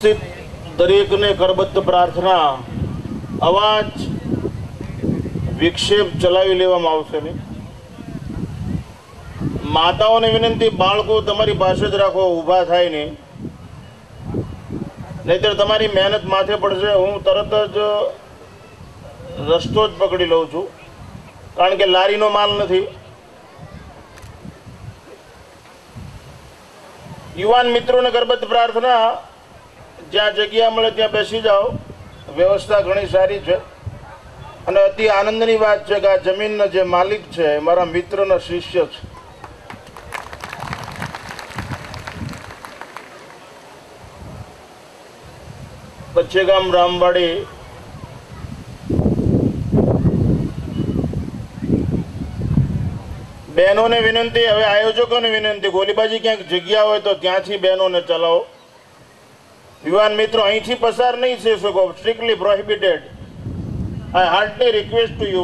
दरेक ने करबद्ध प्रार्थना अवाज विक्षेप चलावी लेवामां आवशे ने। माताओने विनंती, बाळको तमारी पासे ज राखो, ऊभा थाय ने, नहीतर तमारी मेहनत माथे पड़शे। हूँ तरत ज रस्तो ज पकड़ी लઉં છું, कारण के लारीनो माल नथी। युवान मित्रों ने करबद्ध प्रार्थना, ज्यां जग्या मळे त्यां बेसी जाओ। व्यवस्था घणी सारी छे अने अति आनंदनी वात छे के आ जमीनना जे मालिक छे मारा मित्रना शिष्य छे। पच्चेगाम रामवाड़ी बहनों ने विनंती, हवे आयोजकों ने विनंती, गोलीबाजी क्या जग्या होय तो त्यांथी बहनों ने चलाओ। युवान मित्रों અહીંથી પસાર નહીં થઈ શકો, strictly prohibited. I hardly request to you,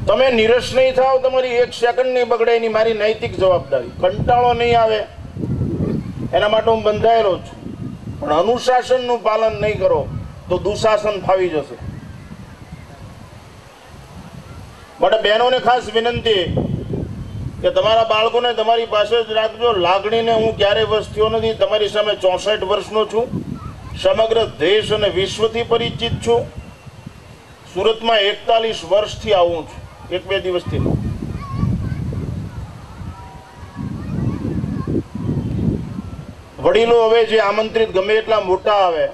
તમે નિરસ નહીં થાવ, તમારી એક સેકન્ડ નહીં બગડે, એની મારી નૈતિક જવાબદારી। કંટાળો નહીં આવે એના માટે હું બંધાયેલો છું, પણ અનુશાસનનું પાલન નહીં કરો તો દુશાસન ફાવી જશે। માટે બહેનોને ખાસ વિનંતી કે તમારા બાળકોને તમારી પાસે જ રાખજો। લાગણીને હું ક્યારેય વશ થયો નથી। તમારી સામે 64 વર્ષનો છું, સમગ્ર દેશ અને વિશ્વથી પરિચિત છું। સુરતમાં 41 વર્ષથી આવું છું, એક બે દિવસથી નહીં। વડીલો હવે જે આમંત્રિત ગમે એટલા મોટા આવે,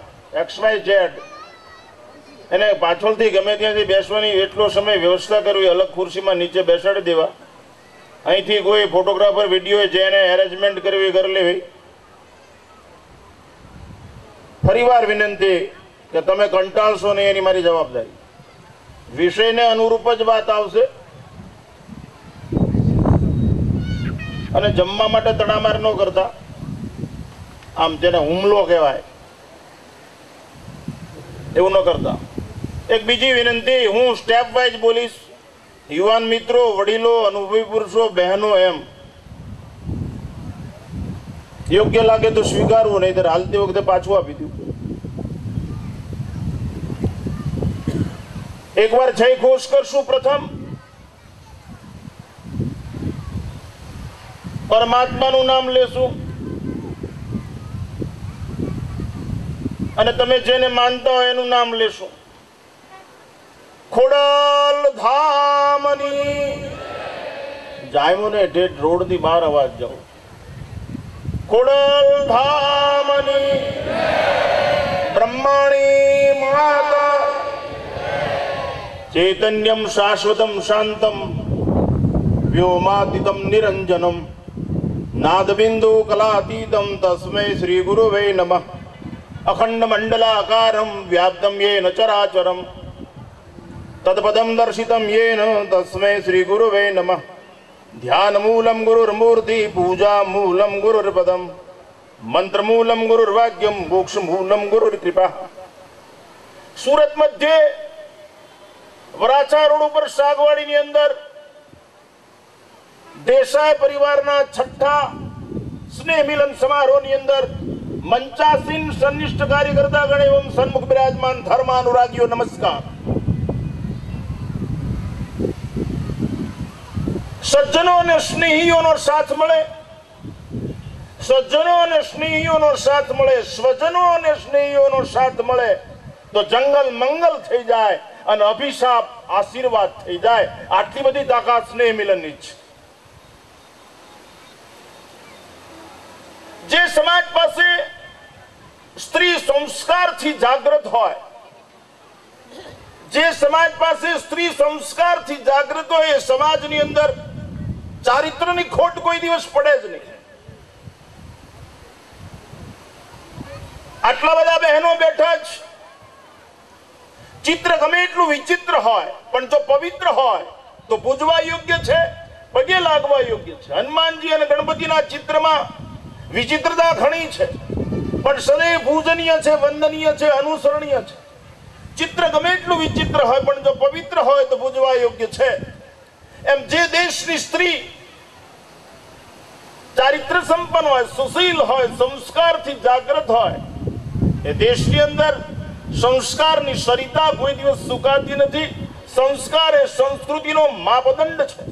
XYZ, એને પાછળથી ગમે ત્યાંથી બેસવાની એટલો સમય વ્યવસ્થા કરવી, અલગ ખુરશીમાં નીચે બેસાડી દેવા। અહીંથી કોઈ ફોટોગ્રાફર વિડીયો જેને એરેન્જમેન્ટ કરવી કરી લેવી। ફરીવાર વિનંતી કે તમે કંટાળશો નહીં, એની મારી જવાબદારી। વિષયને અનુરૂપ જ વાત આવશે અને જમવા માટે તડામાર ન કરતા, આમ જેને હુમલો કહેવાય એવું ન કરતા। એક બીજી વિનંતી, હું સ્ટેપ વાઇઝ બોલીશ। युवान मित्रों, वडीलो, अनुभवी पुरुषों, बहनों, एम योग्य लागे तो स्वीकारवो, नहींतर हालती वखते पाछुं आपी दो। एक बार जय घोष करशुं। प्रथम परमात्मानुं नाम लेशुं अने तमे जेने मानता हो एनुं नाम लेशुं। खोडल धामनी जायमो ने ढेठ रोड दी बार आवाज जाओ। खोडल धामनी ब्रह्मणी माता चैतन्यम शाश्वतम शांतम व्योमातीतम निरंजनम नादबिंदु कलातीतम तस्मै श्री गुरुवे नमः। अखंड मंडलाकारं व्याप्तं येन चराचरम् तत्पदं दर्शितं येन तस्मै श्री गुरुवे नमः। ध्यान मूलं गुरुर्मूर्ति, पूजा मूलं गुरुर्पदम, मंत्र मूलं गुरुर्वाक्यम, मोक्ष मूलं गुरुर्कृपा। सूरत मध्य वराछा रोड पर सागवाड़ी ની અંદર દેસાઈ પરિવારના છઠ્ઠા સ્નેહ મિલન સમારોહની અંદર મંચાસીન સનિષ્ઠ કાર્યકર્તા ગણ એવં સન્મુખ બિરાજમાન ધર્માનુરાગીઓ નમસ્કાર। सज्जनों ने स्नेहियों साथ मळे, सज्जनों ने स्नेहियों साथ मळे, स्वजनों ने स्नेहियों साथ मळे तो जंगल मंगल थई जाए अने अभिशाप आशीर्वाद थई जाए। आटली बधी ताकात स्नेह मिलननी छे। जे समाज पासे स्त्री संस्कार थी जागृत होय, जे समाज पासे स्त्री संस्कार थी जागृत होय, समाजनी अंदर चारित्रनी खोट कोई दिवस पड़े ज नहीं। आटला बधा बहनों बैठा ज, चित्र गमे एटલું विचित्र होय पण जो पवित्र होय तो पूजवा योग्य छे, पगे लागवा योग्य छे। हनुमानजी अने गणपतिना चित्रमा विचित्रता घणी छे पण सदैव पूजनीय छे, वंदनीय छे, अनुसरणीय छे। चित्र गमे एटલું विचित्र होय पण जो पवित्र होय तो पूजवा योग्य छे। एम जे देशनी स्त्री ચારિત્ર સંપન્ન હોય, સુશીલ હોય, સંસ્કારથી જાગૃત હોય, એ દેશની અંદર સંસ્કારની સરિતા કોઈ દિવસ સુકાતી નથી. સંસ્કાર એ સંસ્કૃતિનો માપદંડ છે.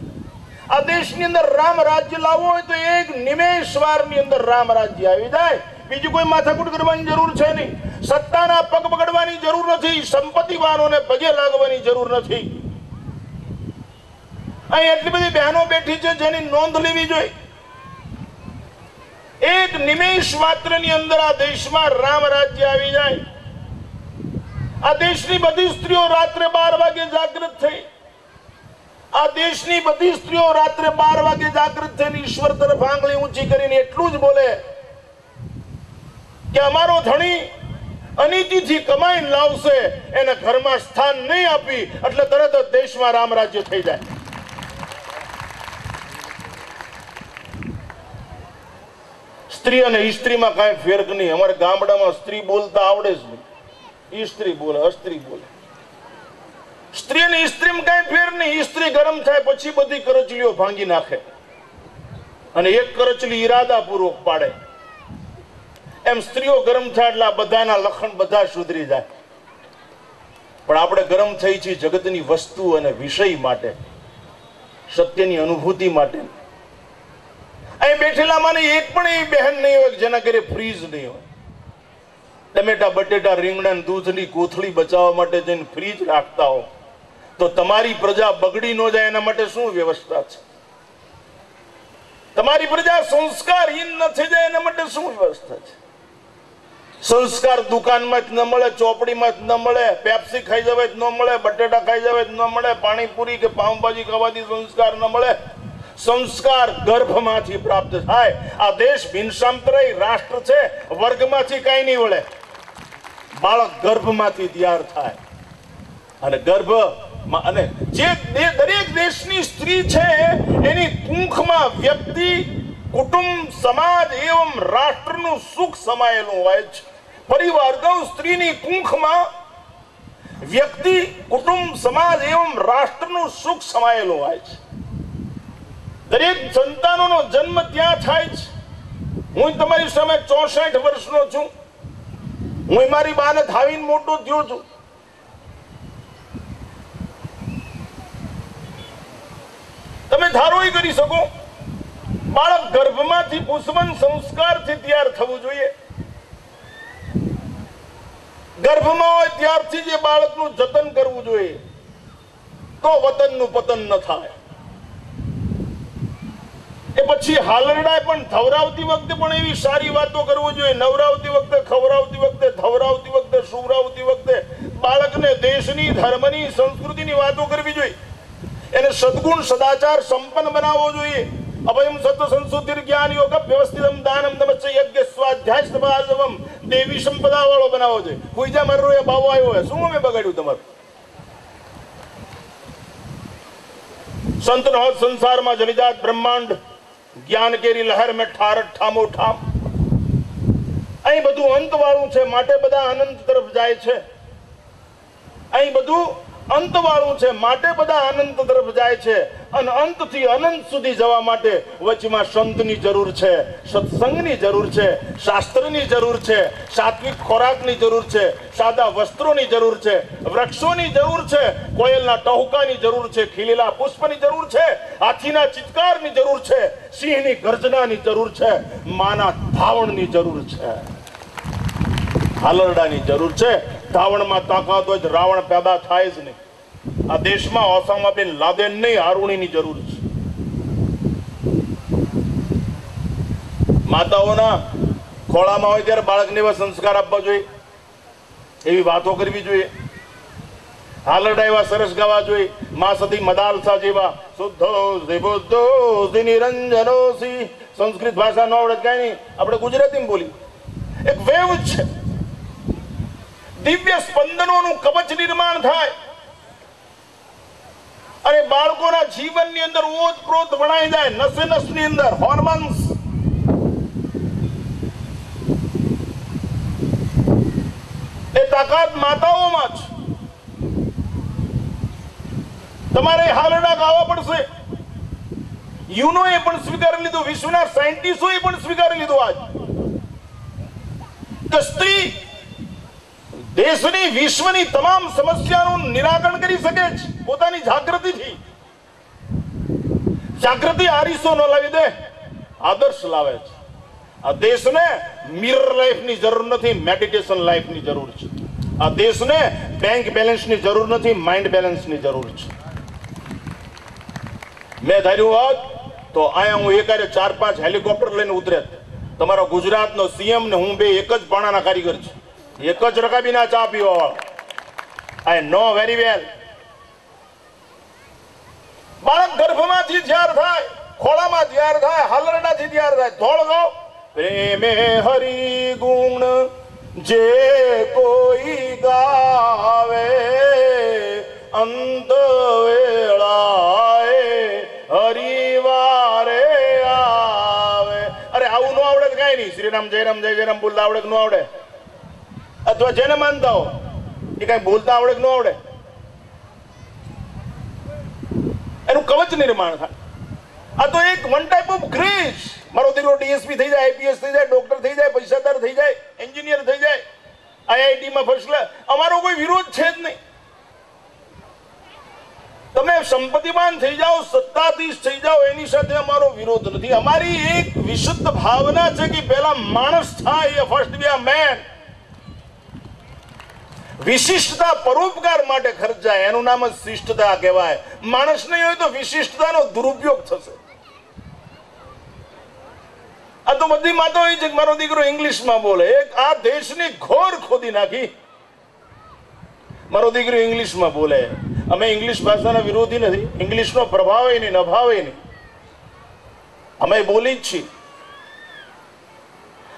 આ દેશની અંદર રામ રાજ્ય લાવવું હોય તો એક નિમેષવારની અંદર રામ રાજ્ય આવી જાય. બીજું કોઈ માથાકૂટ કરવાની જરૂર છે નહીં. સત્તાના પગ પકડવાની જરૂર નથી. સંપત્તિવાનોને પગે લાગવાની જરૂર નથી. અહીં એટલી બધી બહેનો બેઠી છે જેની નોંધ લેવી જોઈએ. એક નિમેષ માત્રની અંદર આ દેશમાં રામ રાજ્ય આવી જાય. આ દેશની બધી સ્ત્રીઓ રાત્રે 12 વાગે જાગૃત થઈ. આ દેશની બધી સ્ત્રીઓ રાત્રે 12 વાગે જાગૃત થઈને ઈશ્વર તરફ આંગળી ઊંચી કરીને એટલું જ બોલે કે અમારો ધણી અનીતિથી કમાઈને લાવશે, એને ઘરમાં સ્થાન નહીં આપી એટલે તરત જ દેશમાં રામ રાજ્ય થઈ જાય. સ્ત્રી અને સ્ત્રીમાં કાંઈ ફેર નહીં. અમારે ગામડામાં સ્ત્રી બોલતા આવડે જ નહીં. સ્ત્રી બોલે, અસ્ત્રી બોલે. સ્ત્રી અને સ્ત્રીમાં કાંઈ ફેર નહીં. સ્ત્રી ગરમ થાય પછી બધી કરચલીઓ ભાંગી નાખે અને એક કરચલી ઈરાદાપૂર્વક પાડે. એમ સ્ત્રીઓ ગરમ થાય એટલે બધાના લખણ બધા સુધરી જાય. પણ આપણે ગરમ થઈ છીએ જગતની વસ્તુ અને વિષય માટે, સત્યની અનુભૂતિ માટે. અહીં બેઠેલા મને એક પણ એવી બહેન નહીં હોય જેના ઘરે ફ્રીજ નહીં હોય. ટમેટા, બટેટા, રીંગણા, દૂધની કોથળી બચાવવા માટે જઈને ફ્રીજ રાખતા હો તો તમારી પ્રજા બગડી ન જાય એના માટે શું વ્યવસ્થા છે? તમારી પ્રજા સંસ્કારહીન ન થઈ જાય એના માટે શું વ્યવસ્થા છે? સંસ્કાર દુકાનમાં જ ન મળે, ચોપડીમાં જ ન મળે, પેપ્સી ખાઈ જવાય જ ન મળે, બટેટા ખાઈ જવાય જ ન મળે, પાણીપુરી કે પાઉંભાજી ખાવાથી સંસ્કાર ન મળે. સંસ્કાર ગર્ભમાંથી પ્રાપ્ત થાય. આ દેશ ભિન્સાંતરય રાષ્ટ્ર છે, વર્ગમાંથી કઈ નહીં વળે. બાળક ગર્ભમાંથી તૈયાર થાય અને ગર્ભમાં અને જે દરેક દેશની સ્ત્રી છે એની કુંખમાં વ્યક્તિ, કુટુંબ, સમાજ એવં રાષ્ટ્રનું સુખ સમાયેલું હોય છે. પરિવાર ગૌ સ્ત્રીની કુંખમાં વ્યક્તિ, કુટુંબ, સમાજ એવં રાષ્ટ્રનું સુખ સમાયેલું હોય છે. દરેક સંતાનોનો જન્મ ત્યાં થાય છે. હું તમારી સામે 64 વર્ષનો છું. હું મારી બાને ધાવીને મોટો થયો છું. તમે ધારો કરી શકો બાળક ગર્ભમાંથી પુષ્પન સંસ્કારથી તૈયાર થવું જોઈએ. ગર્ભમાં હોય ત્યારથી જે બાળકનું જતન કરવું જોઈએ તો વતનનું પતન ન થાય. એ પછી હાલરડાય પણ ધવરાવતી વખતે પણ એવી સારી વાતો કરવી જોઈએ. નવરાવતી વખતે, ખવરાવતી વખતે, ધવરાવતી વખતે, સુવરાવતી વખતે બાળકને દેશની, ધર્મની, સંસ્કૃતિની વાતો કરવી જોઈએ. એને સદગુણ, સદાચાર સંપન્ન બનાવવો જોઈએ. અભયમ સત્વ સંશુદ્ધિર જ્ઞાન યોગ વ્યવસ્થિતમ દાનમ નમસ્ય યજ્ઞ સ્વાધ્યાય સ્તભાજવમ દેવી સંપદા વાળો બનાવવો જોઈએ. કુઈજા મરરો એ ભાવ આવ્યો હોય શું અમે બગાડ્યું તમારું? સંતનો સંસારમાં જલિજાત બ્રહ્માંડ જ્ઞાન કેરી લહેર મેં ઠાર ઠામો ઠામ. અહીં બધું અંત વાળું છે માટે બધા અનંત તરફ જાય છે. અહીં બધું અંત વાળું છે માટે બધા અનંત તરફ જાય છે. અને અંતથી અનંત સુધી જવા માટે વચમાં સંતની જરૂર છે, સત્સંગની જરૂર છે, શાસ્ત્રની જરૂર છે, સાત્વિક ખોરાકની જરૂર છે, સાદા વસ્ત્રોની જરૂર છે, વૃક્ષોની જરૂર છે, કોયલના ટહુકાની જરૂર છે, ખીલેલા પુષ્પની જરૂર છે, હાથીના ચિત્કારની જરૂર છે, સિંહની ગર્જનાની જરૂર છે, માના ધાવણની જરૂર છે, હાલરડાની જરૂર છે. ધાવણમાં તાકાત હોય તો રાવણ પેદા થાય જ નહીં. આ દેશમાં ઓસામા બિન લાદેન નહીં, હારુણીની જરૂર છે. માતાઓના ખોળામાં હોય ત્યારે બાળકને એવા સંસ્કાર આપવા જોઈએ, એવી વાતો કરવી જોઈએ. હાલરડા એવા સરસ ગાવા જોઈએ. મા સતી મદાલસા જેવા શુદ્ધો બુદ્ધો નિરંજનોસી. સંસ્કૃત ભાષા ન આવડે કઈ નહીં, આપણે ગુજરાતીમાં બોલી. એક વેવ છે, દિવ્ય સ્પંદનોનું કવચ નિર્માણ થાય અને બાળકોના જીવનની અંદર ઓતપ્રોત વણાઈ જાય. નસે નસની અંદર હોર્મોન્સ. એ તાકાત માતાઓમાં છે. તમારે હાલરડા ગાવા પડશે. યુનોએ પણ સ્વીકારી લીધું, વિશ્વના સાયન્ટિસ્ટોએ પણ સ્વીકારી લીધું આજ કે સ્ત્રી દેશની વિશ્વની તમામ સમસ્યાનું નિરાકરણ કરી શકે છે પોતાની જાગૃતિથી. જાગૃતિ આરીસો ન લાવી દે, આદર્શ લાવે છે. આ દેશને મિરર લાઈફની જરૂર નથી, મેડિટેશન લાઈફની જરૂર છે. આ દેશને બેંક બેલેન્સની જરૂર નથી, માઇન્ડ બેલેન્સની જરૂર છે. મેં ધાર્યું હોત તો અહીંયા હું એકારે 4-5 હેલિકોપ્ટર લઈને ઉતરે. તમારો ગુજરાતનો સીએમ ને હું બે એક જ પાણાના કારીગર છે, એક જ રકાબીના ચા પીવા વાળા. આઈ નો વેરી વેલ. બાળક ગર્ભમાંથી તૈયાર થાય, ખોળામાં તૈયાર થાય, હાલરડાથી તૈયાર થાય, ધોળ ગો પ્રેમે હરિ ગુણ જે કોઈ ગાવે અંત વેળાએ હરિવારે આવે. અરે આવું ન આવડે કઈ નહીં. શ્રીરામ જય રામ જય જય રામ બોલતા આવડે કે ન આવડે? અથવા જેને માનતા હો એ કઈ બોલતા આવડે કે ન આવડે? એનું કવચ નિર્માણ થાય. આ તો એક વન ટાઈપ ઓફ ક્રેઝ. મારો દીકરો ડીએસપી થઈ જાય, આઈપીએસ થઈ જાય, ડોક્ટર થઈ જાય, પૈસાદાર થઈ જાય, એન્જિનિયર થઈ જાય, આઈઆઈટીમાં ફર્સ્ટ ક્લાસ, અમારો કોઈ વિરોધ છે જ નહીં. તમે સંપત્તિવાન થઈ જાઓ, સત્તાધીશ થઈ જાઓ, એની સાથે અમારો વિરોધ નથી. અમારી એક વિશુદ્ધ ભાવના છે કે પહેલા માણસ થાય, ફર્સ્ટ બી અ મેન. વિશિષ્ટતા પરોપકાર માટે ખર્ચાય, એનું નામ જ શિષ્ટતા કહેવાય. માણસ નહીં હોય તો વિશિષ્ટતાનો દુરુપયોગ થશે. આ તો બધી માતા હોય છે કે મારો દીકરો ઇંગ્લિશમાં બોલે. એક આ દેશની ઘોર ખોદી નાખી. મારો દીકરો ઇંગ્લિશમાં બોલે. અમે ઇંગ્લિશ ભાષાના વિરોધી નથી, ઇંગ્લિશનો પ્રભાવ નહીં, અભાવ નહીં, અમે બોલી જ છીએ.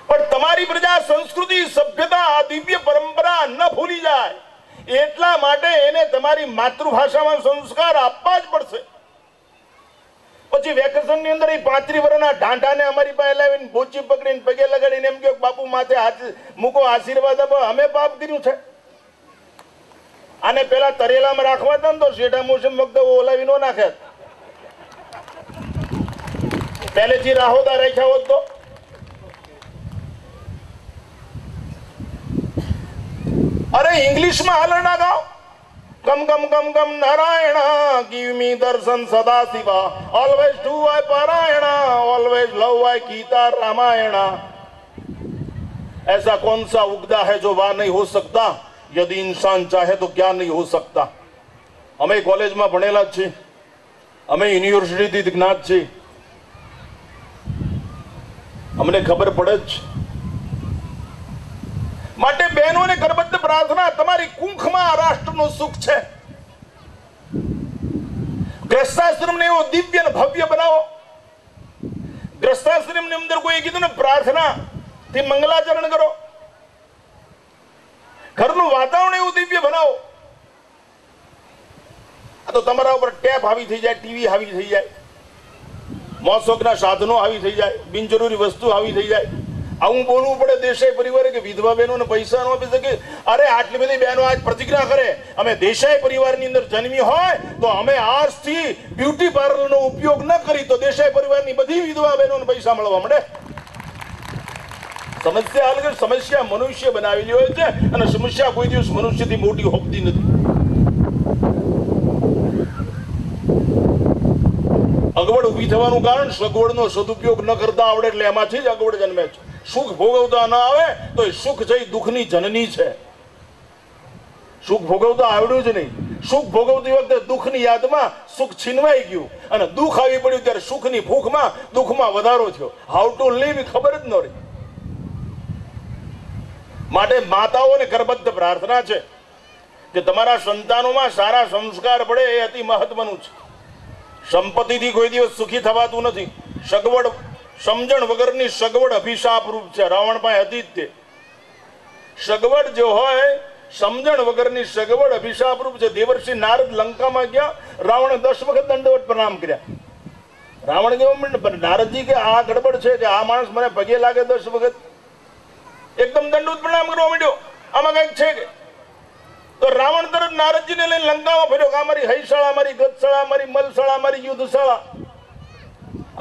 પણ તમારી પ્રજા સંસ્કૃતિ, સભ્યતા, આ દિવ્ય પરંપરા ન ભૂલી જાય એટલા માટે એને તમારી માતૃભાષામાં સંસ્કાર આપવા જ પડશે. પછી વેકેશનની અંદર એ 35 વર્ષના ઢાંઢાને અમારી પાસે લાવીને બોચી પકડીને પગે લગાડીને એમ કહ્યું બાપુ માથે હાથ મૂકો, આશીર્વાદ આપો. અમે પાપ કર્યું છે? આને પેલા તરેલામાં રાખવા હતા ને તો શેઠા મોસમ વખતે ઓલાવી નો નાખે. પહેલેથી રાહોદા રાખ્યા હોત તો. અરે ઇંગ્લિશમાં હાલરડા ગાઓ. કમ કમ કમ કમ નારાયણ ગીવ મી દર્શન સદા શિવા, ઓલવેઝ ડુ આઈ પારાયણ, always love I Gita Ramayana. ऐसा कौन सा उगदा है जो वाह नहीं हो सकता, यदि इंसान चाहे तो क्या नहीं हो सकता. અમે કોલેજમાં ભણેલા જ છીએ, અમે યુનિવર્સિટીથી જ્ઞાત છીએ, અમને ખબર પડે જ. માટે બહેનોને કરબદ્ધ પ્રાર્થના, તમારી કુંખમાં આ રાષ્ટ્રનું સુખ છે. ગ્રસ્તાશ્રમને એવો દિવ્ય અને ભવ્ય બનાવો. ગ્રસ્તાશ્રમની અંદર કોઈ કીધું ને પ્રાર્થના થી મંગલાચરણ કરો. ઘરનું વાતાવરણ એવું દિવ્ય બનાવો. આ તો તમારા ઉપર ટેપ હાવી થઈ જાય, ટીવી હાવી થઈ જાય, મોસોકના સાધનો હાવી થઈ જાય, બિનજરૂરી વસ્તુ હાવી થઈ જાય. આવું બોલવું પડે દેસાઈ પરિવારે કે વિધવા બહેનોને પૈસા ન આપી શકે? અરે આટલી બધી બહેનો આજ પ્રતિજ્ઞા કરે અમે દેસાઈ પરિવારની અંદર જન્મી હોય તો અમે આજથી બ્યુટી પાર્લરનો ઉપયોગ ન કરી તો દેસાઈ પરિવારની બધી વિધવા બહેનોને પૈસા મળવા મળે. સમસ્યા અલગ, સમસ્યા મનુષ્ય બનાવેલી હોય છે અને સમસ્યા કોઈ દિવસ મનુષ્યથી મોટી હોતી નથી. અગવડ ઉભી થવાનું કારણ સગવડનો સદુપયોગ ન કરતા આવડે એટલે એમાંથી જ અગવડ જન્મે છે. સુખ ભોગવતા ન આવે તો એ સુખ જઈ દુઃખની જનની છે. સુખ ભોગવતા આવડ્યું જ નહીં. સુખ ભોગવતી વખતે દુઃખની યાદમાં સુખ છીનવાઈ ગયું અને દુઃખ આવી પડ્યું ત્યારે સુખની ભૂખમાં દુઃખમાં વધારો થયો. હાઉ ટુ લીવ ખબર જ ન રહી. માટે માતાઓને કરબદ્ધ પ્રાર્થના છે કે તમારા સંતાનોમાં સારા સંસ્કાર પડે, એ અતિ મહત્વનું છે. સંપત્તિથી કોઈ દિવસ સુખી થવાતું નથી. સગવડ, સમજણ વગરની સગવડ અભિશાપ રૂપ છે. રાવણ પાસે હતી જ તે સગવડ જો હોય, સમજણ વગરની સગવડ અભિશાપ રૂપ છે. દેવર્ષિ નારદ લંકામાં ગયા, રાવણે 10 વખત દંડવત પ્રણામ કર્યા. રાવણ કેવો નારદજી કે આ ગડબડ છે કે આ માણસ મને પગે લાગે 10 વખત, એકદમ દંડવત પ્રણામ કરવા માંડ્યો, આમાં કઈક છે કે? તો રાવણ તરત નારદજીને લઈને લંકામાં ફર્યો કે આ મારી હૈશાળા, મારી ગતશાળા, મારી મલશાળા, મારી યુદ્ધશાળા.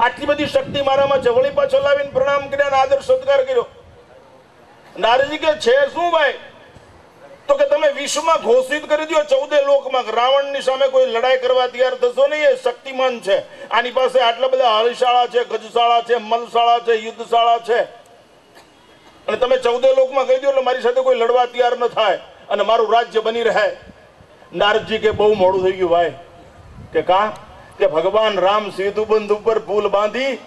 આટલી બધી શક્તિ મારામાં છે, વળી પાછો લાવીને પ્રણામ કર્યા, આદર સત્કાર કર્યો. નારદજી કે છે શું ભાઈ? તો કે તમે વિશ્વમાં ઘોષિત કરી દો 14 લોકમાં રાવણની સામે કોઈ લડાઈ કરવા તૈયાર થશો નહીં, એ શક્તિમાન છે, આની પાસે આટલા બધા હલશાળા છે, ગજશાળા છે, મલશાળા છે, યુદ્ધશાળા છે, અને તમે 14 લોકમાં કહી દો એટલે મારી સાથે કોઈ લડવા તૈયાર ન થાય અને મારું રાજ્ય બની રહે. નારદજી કે બહુ મોડું થઈ ગયું ભાઈ. કે કા? કે ભગવાન રામ સેતુબંધ ઉપર પુલ બાંધી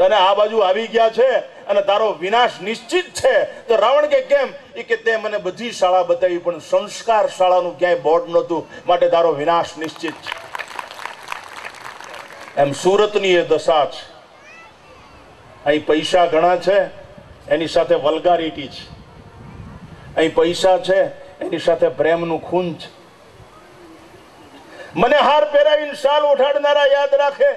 અને આ બાજુ આવી ગયા છે અને તારો વિનાશ નિશ્ચિત છે. તો રાવણ કે કેમ? એ કે તે મને બધી શાળા બતાવી પણ સંસ્કાર શાળાનું ક્યાંય બોર્ડ નહોતું, માટે તારો વિનાશ નિશ્ચિત છે. એમ સુરતની એ દશા છે. અહીં પૈસા ઘણા છે, એની સાથે વલ્ગારિટી છે. અહીં પૈસા છે, એની સાથે પ્રેમનું ખૂન છે. મને હાર પહેરાવીને શાલ ઉઠાડનારા યાદ રાખે,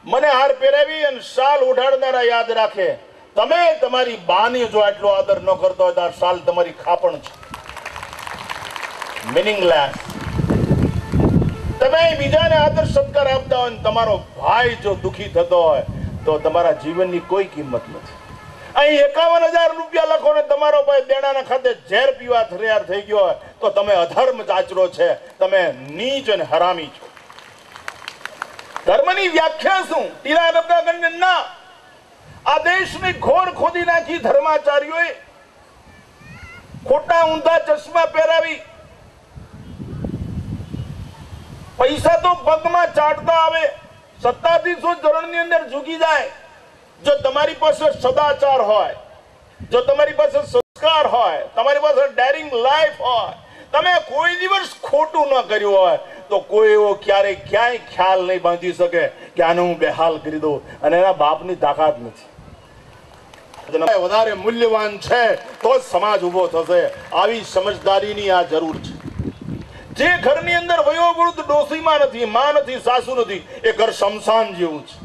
મને હાર પહેરાવી અને શાલ ઉઠાડનારા યાદ રાખે. તમે તમારી બાની જો આટલો આદર ન કરતો હોય તો આ શાલ તમારી ખાપણ છે, મિનિંગલેસ. તમે બીજાને આદર સત્કાર આપતા હોય, તમારો ભાઈ જો દુખી થતો હોય તો તમારા જીવનની કોઈ કિંમત નથી. અહીં 51,000 રૂપિયા લખો ને તમારો ભાઈ દેણાના ખાતે ઝેર પીવા તૈયાર થઈ ગયો હોય તો તમે અધર્મ આચરો છે, તમે નીચ અને હરામી છો. ધર્મની વ્યાખ્યા શું? ટીલા રબ્દાગંજ ના આ દેશની ઘોર ખોદી નાખી ધર્માચાર્યોએ. ખોટા ઊંધા ચશ્મા પહેરાવી, પૈસા તો પગમાં ચાટતા આવે, સત્તાધીશો ચરણની અંદર ઝૂકી જાય. જો તમારી પાસે સદાચાર હોય, જો તમારી પાસે સંસ્કાર હોય, તમારી પાસે ડેરિંગ લાઈફ હોય, તમે કોઈ દિવસ ખોટું ન કર્યું હોય તો કોઈ એવો ક્યારેય ક્યાંય ખ્યાલ નહીં બાંધી શકે કે આને હું બેહાલ કરી દઉં, અને એના બાપની તાકાત નથી. વધારે મૂલ્યવાન છે તો જ સમાજ ઉભો થશે. આવી સમજદારીની આ જરૂર છે. જે ઘરની અંદર વયોવૃદ્ધ ડોસીમાં નથી, માં નથી, સાસુ નથી, એ ઘર શમશાન જેવું છે.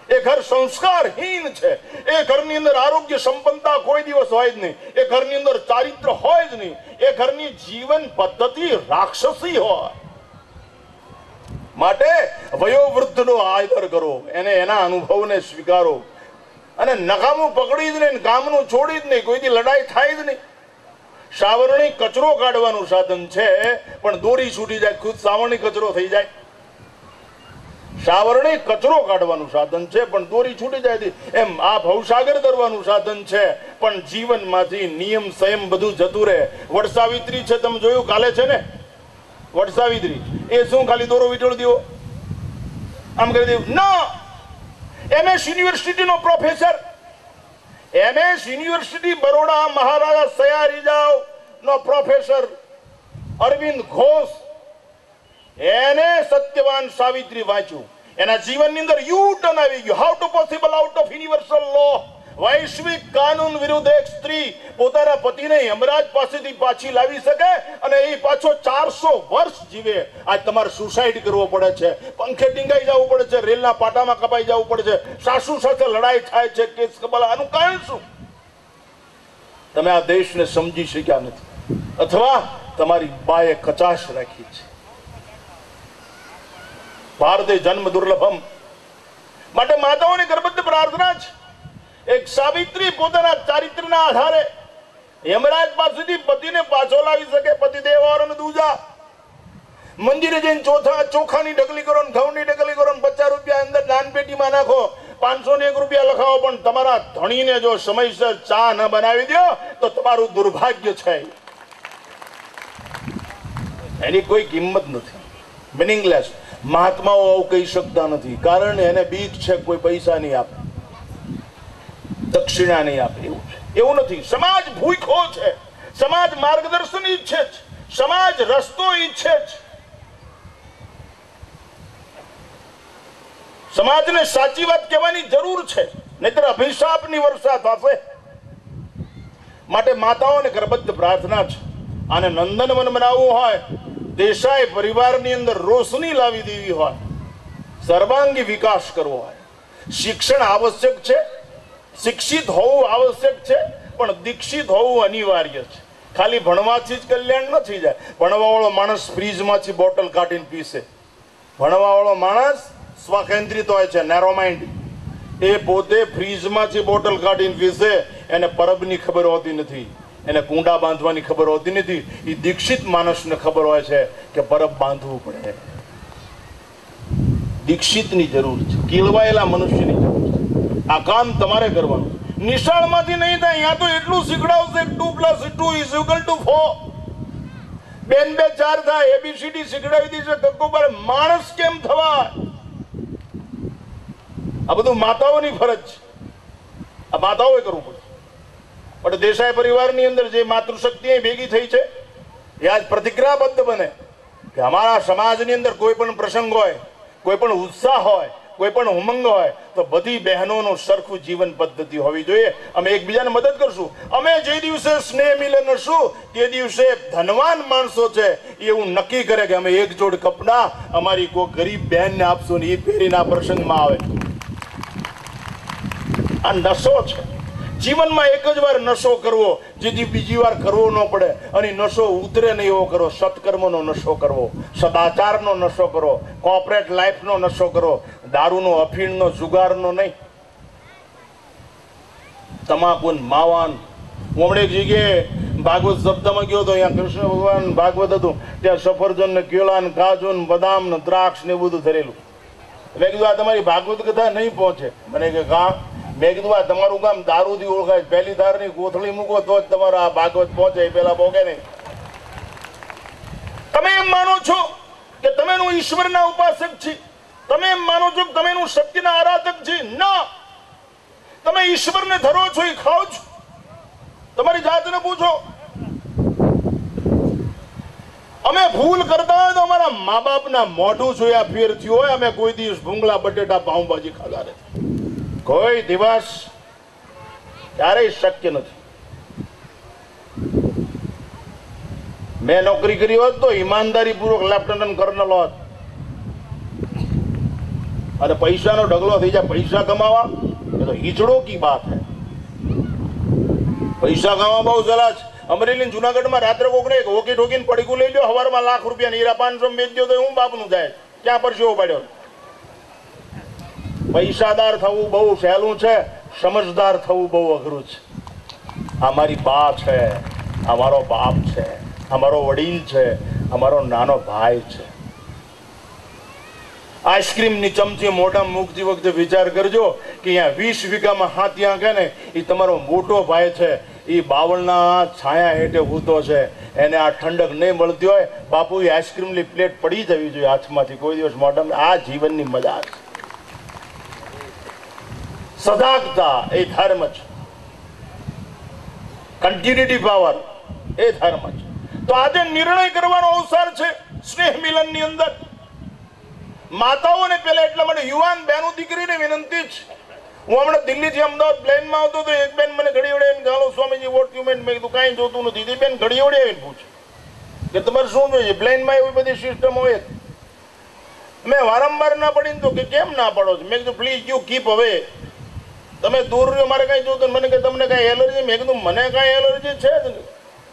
એ ઘર સંસ્કારહીન છે. એ ઘરની અંદર આરોગ્ય સંપન્નતા કોઈ દિવસ હોય જ નહીં. એ ઘરની અંદર ચારિત્ર હોય જ નહીં. એ ઘરની જીવન પદ્ધતિ રાક્ષસી હોય. માટે વયોવૃદ્ધનો આદર કરો, એને એના અનુભવને સ્વીકારો, અને નકામું પકડી જ નહીં, ગામનું છોડી જ નહીં, કોઈથી લડાઈ થાય જ નહીં. સાવરણી કચરો કાઢવાનું સાધન છે, પણ દોરી છૂટી જાય ખુદ સાવરણી કચરો થઈ જાય. સાવરણી કચરો કાઢવાનું સાધન છે, પણ દોરી છૂટી જાય. એમ આ ભવસાગર કરવાનું સાધન છે, પણ જીવનમાંથી નિયમ સંયમ બધું જતું રહે. વડસાવિત્રી છે, તમે જોયું કાલે છે ને વડસાવિત્રી, એ શું ખાલી દોરો વીટળ દો આમ કરી દઉં ના. MS યુનિવર્સિટી નો પ્રોફેસર, MS યુનિવર્સિટી બરોડા મહારાજા સયારીજાવ નો પ્રોફેસર અરવિંદ ઘોષ, એને સત્યવાન સાવિત્રી વાંચ્યું. એના જીવનની અંદર યુ ટર્ન આવી ગયું. How to possible out of universal law, વૈશ્વિક કાનૂન વિરુદ્ધ એક સ્ત્રી પોતાના પતિને યમરાજ પાસેથી પાછી લાવી શકે અને એ પાછો 400 વર્ષ જીવે. આજ તમારે સુસાઇડ કરવો પડે છે, પંખે ટીંગાઈ જવું પડે છે, રેલના પાટામાં કપાઈ જવું પડે છે, સાસુ સાથે લડાઈ થાય છે, કેસ કબાલ. આનું કારણ શું? તમે આ દેશને સમજી શક્યા નથી, અથવા તમારી બાએ કચાશ રાખી છે. ભારતે જન્મ દુર્લભમ. માટે માતાઓની ગર્ભવતી પ્રાર્થના છે, એક સાવિત્રી પોતાના ચારિત્રના આધારે યમરાજ પાસેથી પતિને પાછો લાવી શકે. પતિદેવ અને દૂજા મંદિરે જઈને ચોખાની ઢગલી કરો, ઘઉંની ઢગલી કરો, 50 રૂપિયા અંદર દાનપેટીમાં નાખો, 501 રૂપિયા લખાવો, પણ તમારા ધણીને જો સમયસર ચા ન બનાવી દો તો તમારું દુર્ભાગ્ય છે. એની કોઈ કિંમત નથી, મિનિંગલેસ. મહાત્માઓ આવું કહી શકતા નથી, કારણ એને બીક છે કોઈ પૈસા નહીં આપે, દક્ષિણા નહીં આપે. એવું નથી. સમાજ ભૂખ્યો છે, સમાજ માર્ગદર્શન ઈચ્છે છે, સમાજ રસ્તો ઈચ્છે છે. સમાજને સાચી વાત કહેવાની જરૂર છે, નહીતર અભિશાપની વર્ષા થશે. માટે માતાઓને કરબદ્ધ પ્રાર્થના છે. આને નંદનવન બનાવવું હોય, દેશાઈ પરિવારની અંદર રોશની લાવી દેવી હોય, સર્વાંગી વિકાસ કરવો હોય, શિક્ષણ આવશ્યક છે, શિક્ષિત હોવું આવશ્યક છે, પણ દીક્ષિત હોવું અનિવાર્ય છે. ખાલી ભણવાથી જ કલ્યાણ નથી જાય. ભણવાવાળો માણસ ફ્રીજમાંથી બોટલ કાઢીને પીશે, ભણવાવાળો માણસ સ્વકેન્દ્રિત હોય છે, નેરો માઇન્ડ. એ પોતે ફ્રીજમાંથી બોટલ કાઢીને પીશે, એને પરબની ખબર હોતી નથી, એને કુંડા બાંધવાની ખબર હોતી નથી. એ દીક્ષિત માણસને ખબર હોય છે કે પરબ બાંધવું પડે. દીક્ષિતની જરૂર છે, કેળવાયેલા મનુષ્યની જરૂર છે. આ કામ તમારે કરવાનું. નિશાળમાંથી નહીં થાય. અહીંયા તો એટલું શીખડાવશે 2 + 2 = 4. 2 2 4 થાય. ABCD શીખડાવી દીધું છે. કક્કો માણસ કેમ થવાય? આ બધું માતાઓની ફરજ છે. આ માતાઓએ કરવું પડે. પણ દેસાઈ પરિવારની અંદર જે માતૃશક્તિ ભેગી થઈ છે એ આજ પ્રતિજ્ઞાબદ્ધ બને કે અમારા સમાજની અંદર કોઈ પણ પ્રસંગ હોય, કોઈ પણ ઉત્સાહ હોય, કોઈ પણ ઉમંગ હોય તો બધી બહેનોનું સરખું જીવન પદ્ધતિ હોવી જોઈએ. અમે એકબીજાને મદદ કરશું. અમે જે દિવસે સ્નેહ મિલન હશું તે દિવસે ધનવાન માણસો છે એવું નક્કી કરે કે અમે એક જોડ કપડા અમારી કોઈ ગરીબ બહેનને આપશું ને એ પહેરીને આ પ્રસંગમાં આવે. આ નશો છે. જીવનમાં એક જ વાર નશો કરવો, જેથી બીજી વાર કરવો ન પડે. અને નશો ઉતરે નહીં એવો કરો. સત્કર્મનો નશો કરવો, સદાચારનો નશો કરો, કોર્પોરેટ લાઈફનો નશો કરો. દારૂનો, અફીણનો, જુગારનો નહીં. તમાકુ, માવાન. હું હમણાં એક જગ્યાએ ભાગવત શબ્દમાં ગયો હતો. અહીંયા કૃષ્ણ ભગવાન ભાગવત હતું. ત્યાં સફરજન ને કેળા ને કાજુ ને બદામ ને દ્રાક્ષ ને બધું ધરેલું. મેં કીધું આ તમારી ભાગવત કથા નહીં પહોંચે. મને કે કા? મેં કીધું આ તમારું કામ દારૂથી ઓળખાય. પહેલી ધારની કોથળી મૂકો તો જ તમારા આ ભાગવત પહોંચે, પેલા પહોંચે નહીં. તમે એમ માનો છો કે તમે ઈશ્વરના ઉપાસક છે? તમે એમ માનો છો કે તમે શક્તિના આરાધક છે? ના. તમે ઈશ્વરને ધરો છો, એ ખાઓ છો. તમારી જાતને પૂછો. અમે ભૂલ કરતા હોય તો અમારા મા બાપના મોઢું જોયા ફેર થયું હોય. અમે કોઈ દિવસ ભૂંગળા બટેટા પાઉંભાજી ખાધા નથી. કોઈ દિવસ ક્યારેય શક્ય નથી. મેં નોકરી કરી હોત તો ઈમાનદારી પૂર્વક લેફ્ટનન્ટ કર્નલ હોત. અને પૈસાનો ઢગલો થઈ જાય. પૈસા કમાવા એ તો હિજડો કી બાત હે. પૈસા કમાવા બહુ સલાહ છે. અમરેલી જુનાગઢમાં રાત્રે કોકને એક હોકી ઠોકીને પડીકું લઈ લો, સવારમાં લાખ રૂપિયા હીરા 500 વેચ દો તો હું બાપનું જાય. ક્યાં પર શેવો પાડ્યો? પૈસાદાર થવું બહુ સહેલું છે, સમજદાર થવું બહુ અઘરું છે. અમારી બા છે, અમારો બાપ છે, અમારો વડીલ છે, અમારો નાનો ભાઈ છે. આઈસ્ક્રીમની ચમચી મોઢા મૂકતી વખતે વિચાર કરજો કે અહીંયા 20 વીઘામાં હાથી આંખે ને એ તમારો મોટો ભાઈ છે. એ બાવળના છાયા હેઠે ઊતો છે. એને આ ઠંડક નહીં મળતી હોય, બાપુ એ આઈસ્ક્રીમની પ્લેટ પડી જવી જોઈએ હાથમાંથી કોઈ દિવસ મોઢામાં. આ જીવનની મજા છે. સજાગતા એ ધર્મ છે. કન્ટિન્યુટી પાવર એ ધર્મ છે. તો આજે નિર્ણય કરવાનો અવસર છે સ્નેહ મિલનની અંદર. માતાઓને પહેલા એટલા માટે યુવાન બહેનો દીકરીને વિનંતી છે. હું હમણાં દિલ્હીથી અમદાવાદ પ્લેનમાં આવતો તો એક બેન મને ઘડી વડે ગાલો સ્વામીજી વોટ યુ મેન. મેં કીધું કાંઈ જોતું નથી. તે બેન ઘડી વડે આવીને પૂછે કે તમારે શું જોઈએ? પ્લેનમાં એવી બધી સિસ્ટમ હોય. મેં વારંવાર ના પડીને તો કે કેમ ના પડો છો? મેં કીધું પ્લીઝ યુ કીપ અવે. તમે દૂર રહ્યો, મારે કાંઈ જોતું. મને કે તમને કાંઈ એલર્જી? મેં કીધું મને કાંઈ એલર્જી છે જ નહીં.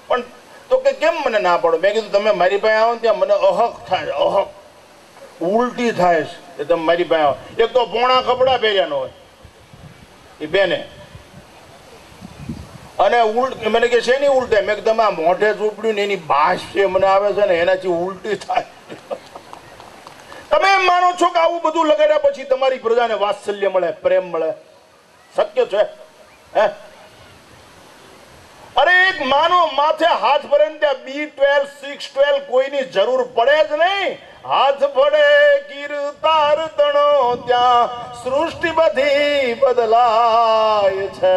પણ તો કે કેમ મને ના પડો? મેં કીધું તમે મારી પાસે આવો ને ત્યાં મને અહક થાય, અહક ઉલટી થાય છે. તમે મારી પાસે આવો. એક તો પોણા કપડા પહેર્યા ન હોય એ બેને, અને મને કે છે નહીં ઉલટે. મેં તમે આ મોઢે ચોપડ્યું ને એની બાશ છે મને આવે છે ને એનાથી ઉલટી થાય. તમે એમ માનો છો કે આવું બધું લગાડ્યા પછી તમારી પ્રજાને વાત્સલ્ય મળે, પ્રેમ મળે? શક્ય છે? હે? અરે એક માનો માથે હાથ ભરે ને ત્યાં B12, 612 કોઈની જરૂર પડે જ નહીં. હાથ પડે કીર્તાર તણો ત્યાં સૃષ્ટિ બધી બદલાય છે.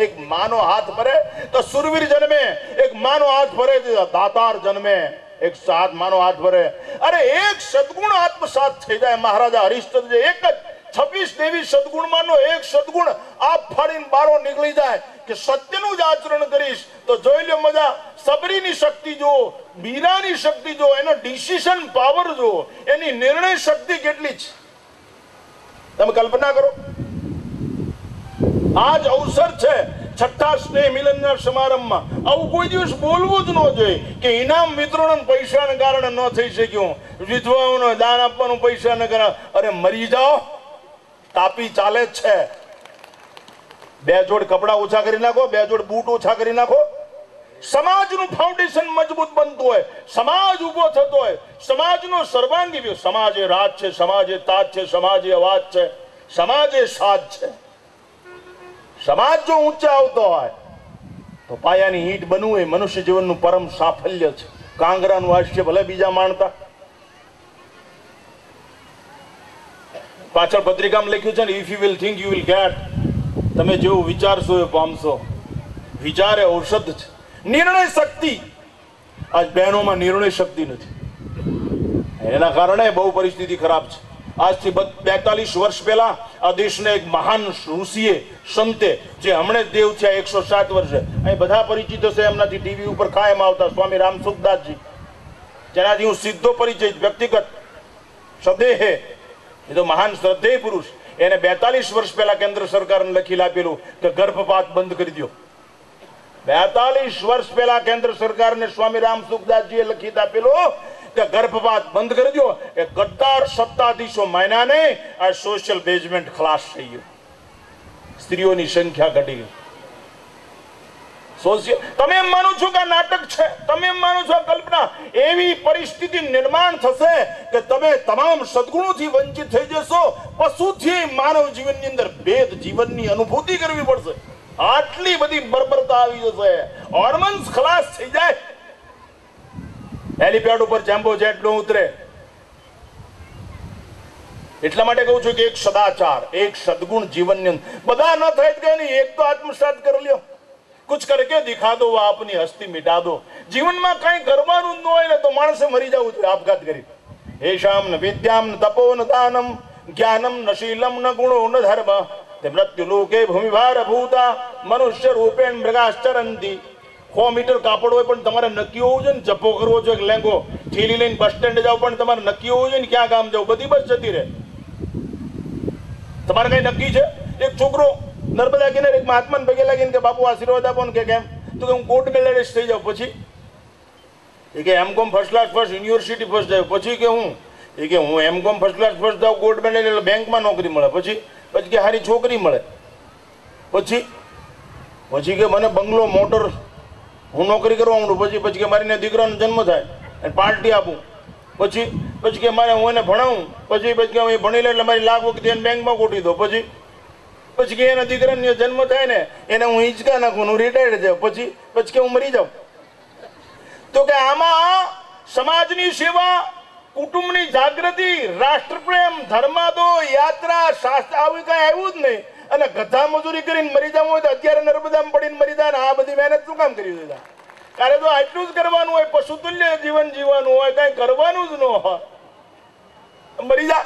એક માનો હાથ ભરે તો સુરવીર જન્મે. એક માનો હાથ ભરે તો દાતાર જન્મે. એક સાથ માનો હાથ ભરે. અરે એક સદગુણ આત્મસાત થઈ જાય. મહારાજા હરિશ્ચંદ્ર એક જ 26 દેવી સદગુણમાંનો એક સદગુણ આપ ફાડીને બારો નીકળી જાય કે સત્યનું જ આચરણ કરીશ તો જોઈ લો મજા. સબરીની શક્તિ જુઓ, મીરાની શક્તિ જુઓ, એનો ડિસિઝન પાવર જુઓ, એની નિર્ણય શક્તિ કેટલી છે તમે કલ્પના કરો. આ જ અવસર છે છઠ્ઠા સ્નેહ મિલનના સમારંભમાં આવું કોઈ દિવસ બોલવું જ ન જોઈએ કે ઇનામ વિતરણ પૈસાને કારણે ન થઈ શક્યું, વિધવાઓને દાન આપવાનું પૈસાને કારણે. અરે મરી જાઓ, તાપી ચાલે જ છે. 2 જોડ કપડા ઓછા કરી નાખો, 2 જોડ બૂટ ઓછા કરી નાખો. સમાજનું ફાઉન્ડેશન મજબૂત બનતું હોય, સમાજ ઉભો થતો હોય, સમાજનો સર્વાંગી, સમાજ એ રાજ છે, સમાજ એ તાજ છે, સમાજ એ અવાજ છે, સમાજ એ સાજ છે. સમાજ જો ઊંચા આવતો હોય તો પાયાની ઈંટ બનવું એ મનુષ્ય જીવનનું પરમ સાફલ્ય છે. કાંગરાનું હાસ્ય ભલે બીજા માણતા. પાછળ પત્રિકામાં લખ્યું છે ને, if you will think you will get. તમે જેવું વિચારશો એ પામશો. વિચાર એ ઔષધ છે. નિર્ણય શક્તિ, આજ બહેનોમાં નિર્ણય શક્તિ નથી. એના કારણે બહુ પરિસ્થિતિ ખરાબ છે. આજથી 42 વર્ષ પહેલા આ દેશને એક મહાન ઋષિએ, સંતે, જે હમણે જ દેવ થયા 107 વર્ષે, અહીં બધા પરિચિત હશે એમનાથી, ટીવી ઉપર કાયમ આવતા, સ્વામી રામસુખદાસજી, જેનાથી હું સીધો પરિચય વ્યક્તિગત સદેહે, એ તો મહાન શ્રદ્ધેય પુરુષ. એને 42 વર્ષ પહેલા કેન્દ્ર સરકારને લખી આપેલું કે ગર્ભપાત બંધ કરી દો. 42 વર્ષ પહેલા કેન્દ્ર સરકારને સ્વામી રામસુખદાસજીએ લખી આપેલું કે ગર્ભપાત બંધ કરી દો. એ ગદ્દાર સત્તાધીશો માન્યા નહીં. આ સોશિયલ બેઝમેન્ટ ખલાસ થઈ ગયું, સ્ત્રીઓની સંખ્યા ઘટી ગઈ. તમે એમ માનો છો કે આ નાટક છે? તમે એમ માનો છો કલ્પના? એવી પરિસ્થિતિ નિર્માણ થશે કે તમે તમામ સદગુણોથી વંચિત થઈ જશો. પશુથી માનવ જીવનની અંદર ભેદ જીવનની અનુભૂતિ કરવી પડશે. આટલી બધી બર્બરતા આવી જશે, હોર્મોન્સ ખલાસ થઈ જાય. હેલિપેડ ઉપર જેમ્બો જેટ નો ઉતરે. એટલા માટે કહું છું કે એક સદાચાર, એક સદગુણ જીવનની બધા ન થાય કે નહીં, એક તો આત્મસાત કરી લ્યો. કુછ કરકે દિખા દો, આપની હસ્તી મિટા દો. જીવનમાં કઈ કરવાનું ન હોય ને તો માણસે મરી જવું જોઈએ આપઘાત કરી. હેશામ ન વિદ્યામ ન તપો ન દાનમ જ્ઞાનમ ન શીલમ ન ગુણો ન ધર્મ તે મૃત્યુ લોકે ભૂમિભાર ભૂતા મનુષ્ય રૂપેણ મૃગાશ્ચરંતી. 100 મીટર કાપડ હોય પણ તમારે નક્કી હોવું જોઈએ ને, જપ્પો કરવો જોઈએ, લેંગો ઠેલી લઈને બસ સ્ટેન્ડ જાવ પણ તમારે નક્કી હોવું જોઈએ ને ક્યાં ગામ જાવ. બધી બસ જતી રહે, તમારે કઈ નક્કી છે? એક છોકરો નર્મદા કિનારે એક મહાત્માને પગે લાગીને કે બાપુ આશીર્વાદ આપો ને, કે કેમ? તો કે હું કોર્ટ મેળવીશ થઈ જાઉં. પછી એ કે MCom first class first, university first જાય. પછી કે હું એમકોમ ફર્સ્ટ ક્લાસ ફર્સ્ટ જાઉં, કોર્ટ મેળવી એટલે બેંકમાં નોકરી મળે. પછી કે સારી છોકરી મળે. પછી કે મને બંગલો મોટર, હું નોકરી કરવા માંડું. પછી કે મારીને દીકરાનો જન્મ થાય અને પાર્ટી આપું. પછી કે મારે હું એને ભણાવું. પછી કે હું ભણી લે એટલે મારી લાખ વખત એને બેંકમાં ગોઠવી દો. પછી કે એના દીકરાનો જન્મ થાય ને એને હું હિંચકા નાખું, હું રિટાયર્ડ જાઉં. પછી કે હું મરી જાઉં. તો કે આમાં સમાજની સેવા, કુટુંબની જાગૃતિ, રાષ્ટ્રપ્રેમ, ધર્માદો, યાત્રા, શાસ્ત્ર આવી કઈ આવ્યું જ નહીં. અને ગધા મજૂરી કરીને મરી જવું હોય તો અત્યારે નર્મદામાં પડીને મરી જાય ને આ બધી મહેનત શું કામ કરી દીધા? ત્યારે તો આટલું જ કરવાનું હોય, પશુતુલ્ય જીવન જીવવાનું હોય, કઈ કરવાનું જ ન હોય, મરી જા.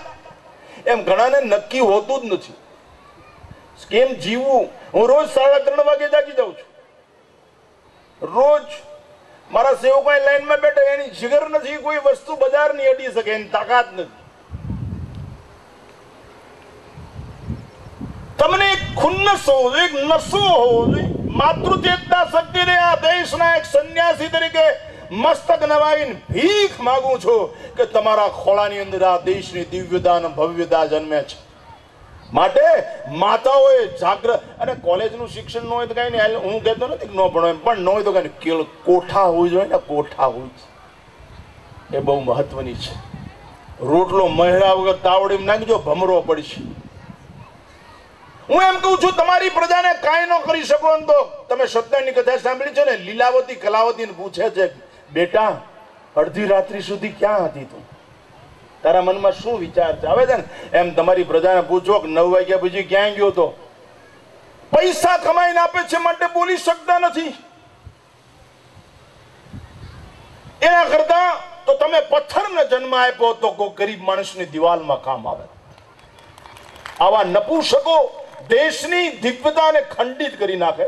એમ ઘણાને નક્કી હોતું જ નથી કેમ જીવવું. હું રોજ 3:30 વાગે જાગી જાઉં છું. રોજ મારા સેવકો લાઈનમાં બેઠા, એની જીગર નથી કોઈ વસ્તુ બજારની અડી શકે, એની તાકાત નથી. તમને એક ખુન્નસ હોવો જોઈએ, એક નશો હોવો જોઈએ. માતૃચેતના શક્તિ રે આ દેશના એક સંન્યાસી તરીકે મસ્તક નવાવીને ભીખ માંગુ છું કે તમારા ખોળાની અંદર આ દેશની દિવ્યતા અને ભવ્યતા જન્મે છે. માટે માતાઓએ જાગ્રત. અને કોલેજનું શિક્ષણ ન હોય તો કઈ નહીં, હું કહેતો નથી કે ન ભણો એમ, પણ ન હોય તો કઈ કોઠા હોવી જોઈએ ને, કોઠા હોય એ બહુ મહત્વની છે. રોટલો મહેરા વગર તાવડીમાં નાખજો, ભમરો પડશે. હું એમ કહું છું તમારી પ્રજાને કાંઈ ન કરી શકો તો તમે સત્યની કથા સાંભળી છે ને, લીલાવતી કલાવતીને પૂછે છે, બેટા અડધી રાત્રિ સુધી ક્યાં હતી તું? તારા મનમાં શું વિચાર છે? હવે છે ને એમ તમારી પ્રજાને પૂછો કે 9 વાગ્યા પછી ક્યાં ગયો તો? પૈસા કમાઈને આપે છે માટે બોલી શકતા નથી. એના કરતા તો તમે પથ્થરને જન્મ આપ્યો તો કોઈ ગરીબ માણસની દિવાલમાં કામ આવે. આવા નપુંસકો દેશની દિવ્યતાને ખંડિત કરી નાખે.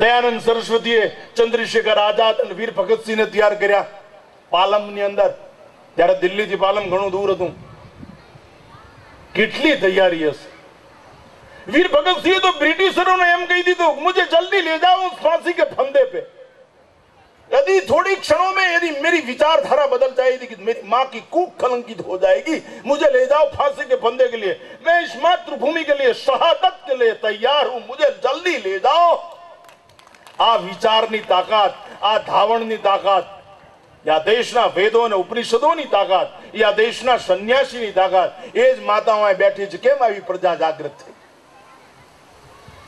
દયાનંદ સરસ્વતીએ ચંદ્રશેખર આઝાદ અને વીર ભગતસિંહને તૈયાર કર્યા પાલમની અંદર. ત્યારે દિલ્હીથી પાલમ ઘણું દૂર હતું. કેટલી તૈયારી હશે. वीर भगत सिंह तो ब्रिटिशरों ने एम कही थी तो मुझे जल्दी ले जाओ फांसी के फंदे पे। यदि थोड़ी क्षणों में यदि मेरी विचारधारा बदल जाएगी कि मेरी माँ की कूख कलंकित हो जाएगी, मुझे ले जाओ फांसी के फंदे के लिए, मैं इस मातृभूमि के लिए शहादत के लिए तैयार हूं, मुझे जल्दी ले जाओ। आ विचारनी ताकत, आ धावणनी ताकत, या देशना वेदों અને ઉપનિષદોની તાકાત, या દેશના સંન્યાસીની તાકાત, એ જ માતાઓ બેઠી છે। કેમ આવી પ્રજા જાગૃત થઈ?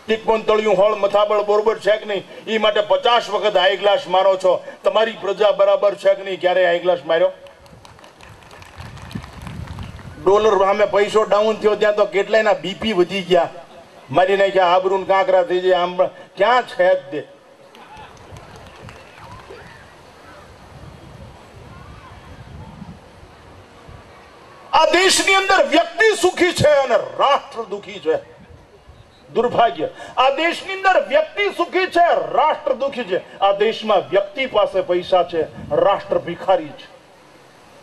ટીકપણ તળિયું હોળ મથાબળ બરોબર છે કે નહીં, એ માટે 50 વખત હાઈ ગ્લાસ મારો છો। તમારી પ્રજા બરાબર છે કે નહીં? ક્યારે હાઈ ગ્લાસ માર્યો? ડોલર સામે પૈસો ડાઉન થયો ત્યાં તો કેટલાયના બીપી વધી ગયા, મારી નાખ્યા, આબરૂ કાંકરા થઈ જાય, આમ ક્યાં છે જ દે। આ દેશની અંદર વ્યક્તિ સુખી છે અને રાષ્ટ્ર દુખી છે। दुर्भाग्य। आ देश ની અંદર વ્યક્તિ સુખી છે, રાષ્ટ્ર દુખી છે। આ દેશમાં વ્યક્તિ પાસે પૈસા છે, રાષ્ટ્ર ભિખારી છે।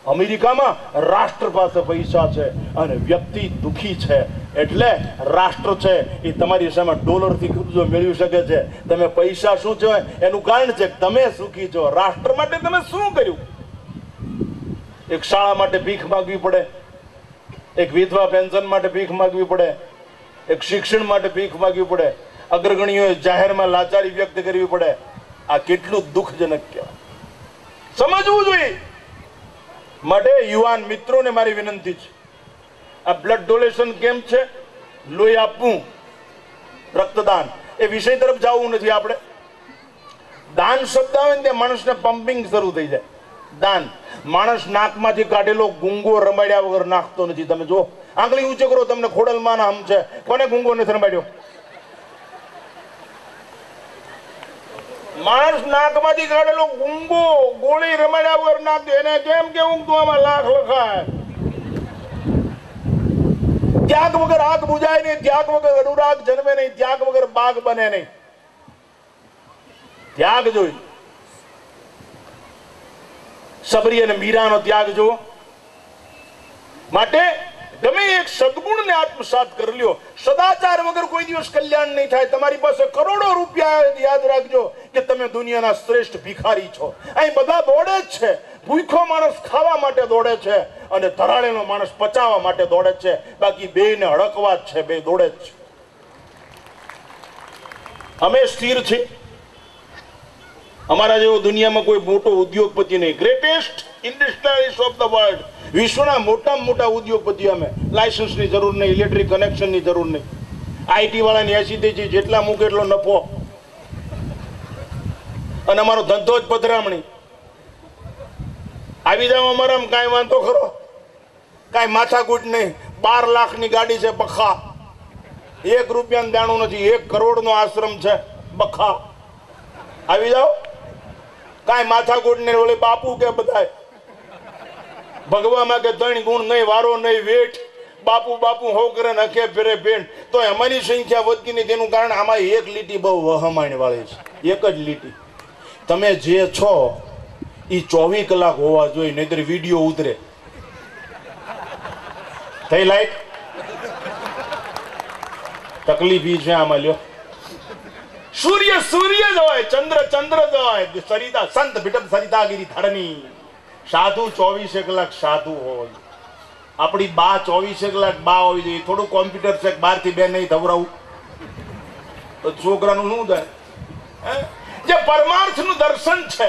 અમેરિકામાં રાષ્ટ્ર પાસે પૈસા છે અને વ્યક્તિ દુખી છે, એટલે રાષ્ટ્ર છે એ તમારી સામે ડોલરથી કબજો મેળવી શકે છે। તમે પૈસા શું છે એનું કારણ છે કે તમે સુખી છો। રાષ્ટ્ર માટે તમે શું કર્યું? એક શાળા માટે ભીખ માંગવી પડે, એક વિધવા પેન્શન માટે ભીખ માંગવી પડે, એક શિક્ષણ માટે ભીખ માંગવી પડે, અગ્રગણીઓએ જાહેરમાં લાચારી વ્યક્ત કરવી પડે। આ કેટલું દુઃખજનક કહેવાય, સમજવું જોઈએ। માટે યુવાન મિત્રોને મારી વિનંતી છે, આ બ્લડ ડોનેશન કેમ્પ છે, લોહી આપવું, રક્તદાન, એ વિષય તરફ જવું નથી આપણે। દાન શબ્દ આવે ને ત્યાં માણસને પમ્પિંગ શરૂ થઈ જાય। દાન, માણસ નાકમાંથી કાઢેલો ગુંગો રમાડ્યા વગર નાખતો નથી। તમે જો આંગળી ઊંચે કરો, તમને ખોડલમાં હમ છે, કોને ગુંગો નથી રમાડ્યો? માણસ નાકમાંથી કાઢેલો ગુંગો ગોળી રમાડ્યા વગર નાખતો, એને કેમ કેવું તું આમાં લાખ લખાય? ત્યાગ વગર આગ બુજાય નહીં, ત્યાગ વગર અનુરાગ જન્મે નહીં, ત્યાગ વગર બાગ બને નહીં। ત્યાગ જોઈ, સબરી અને મીરાનો ત્યાગ જુઓ। માટે ગમે એક સદગુણને આત્મસાત કરી લ્યો। સદાચાર વગર કોઈ દિવસ કલ્યાણ નહીં થાય। તમારી પાસે કરોડો રૂપિયા, યાદ રાખજો કે તમે દુનિયાના શ્રેષ્ઠ ભિખારી છો। અહીં બધા દોડે જ છે। ભૂખો માણસ ખાવા માટે દોડે છે અને ધરાળેલો માણસ પચાવવા માટે દોડે છે, બાકી બેને હડકવા જ છે, બે દોડે જ છે। અમે સ્થિર છીએ, અમારા જેવો દુનિયામાં કોઈ મોટો ઉદ્યોગપતિ નહીં। Greatest industrialist of the world, વિશ્વના મોટામાં મોટા ઉદ્યોગપતિ અમે। લાયસન્સની જરૂર નહીં, ઇલેક્ટ્રિક કનેક્શનની જરૂર નહીં। આઈટી વાળાની 80 થી જેટલા મૂકે એટલો નફો, અને અમારો ધંધો જ પધરામણી। આવી જાવ અમારામાં, કાંઈ વાંધો ખરો? કાંઈ માથાકૂટ નહીં। 12 લાખની ગાડી છે બખા, 1 રૂપિયાનું દાણું નથી, 1 કરોડનો આશ્રમ છે બખા। આવી જાઓ, કાંઈ માથાકૂટ નહીં। ઓલે બાપુ કે બધાય ભગવામાં કે 3 ગુણ નહીં, વારો નહીં, વેઠ, બાપુ બાપુ હો કરે નખે ફેરે પેન્ટ। તો અમારી સંખ્યા વધતી નહીં, તેનું કારણ આમાં એક લીટી બહુ વહમાણ વાળી છે, એક જ લીટી। તમે જે છો એ 24 કલાક હોવા જોઈએ, નહીતર વિડીયો ઉતરે। થઈ લાઈટ? તકલીફ ઈ છે આમાં લ્યો। સૂર્ય સૂર્ય જ હોય, ચંદ્ર ચંદ્ર જ હોય, સરિતા સંત ભીટમ સરિતાગીરી ધરણી। સાધુ 24 કલાક સાધુ હોય। આપણી બા 24 કલાક બા હોવી જોઈએ। થોડું કોમ્પ્યુટર છે, 12 થી 2 નહીં ધવરાવું તો છોકરાનું શું થાય? જે પરમાર્થનું દર્શન છે,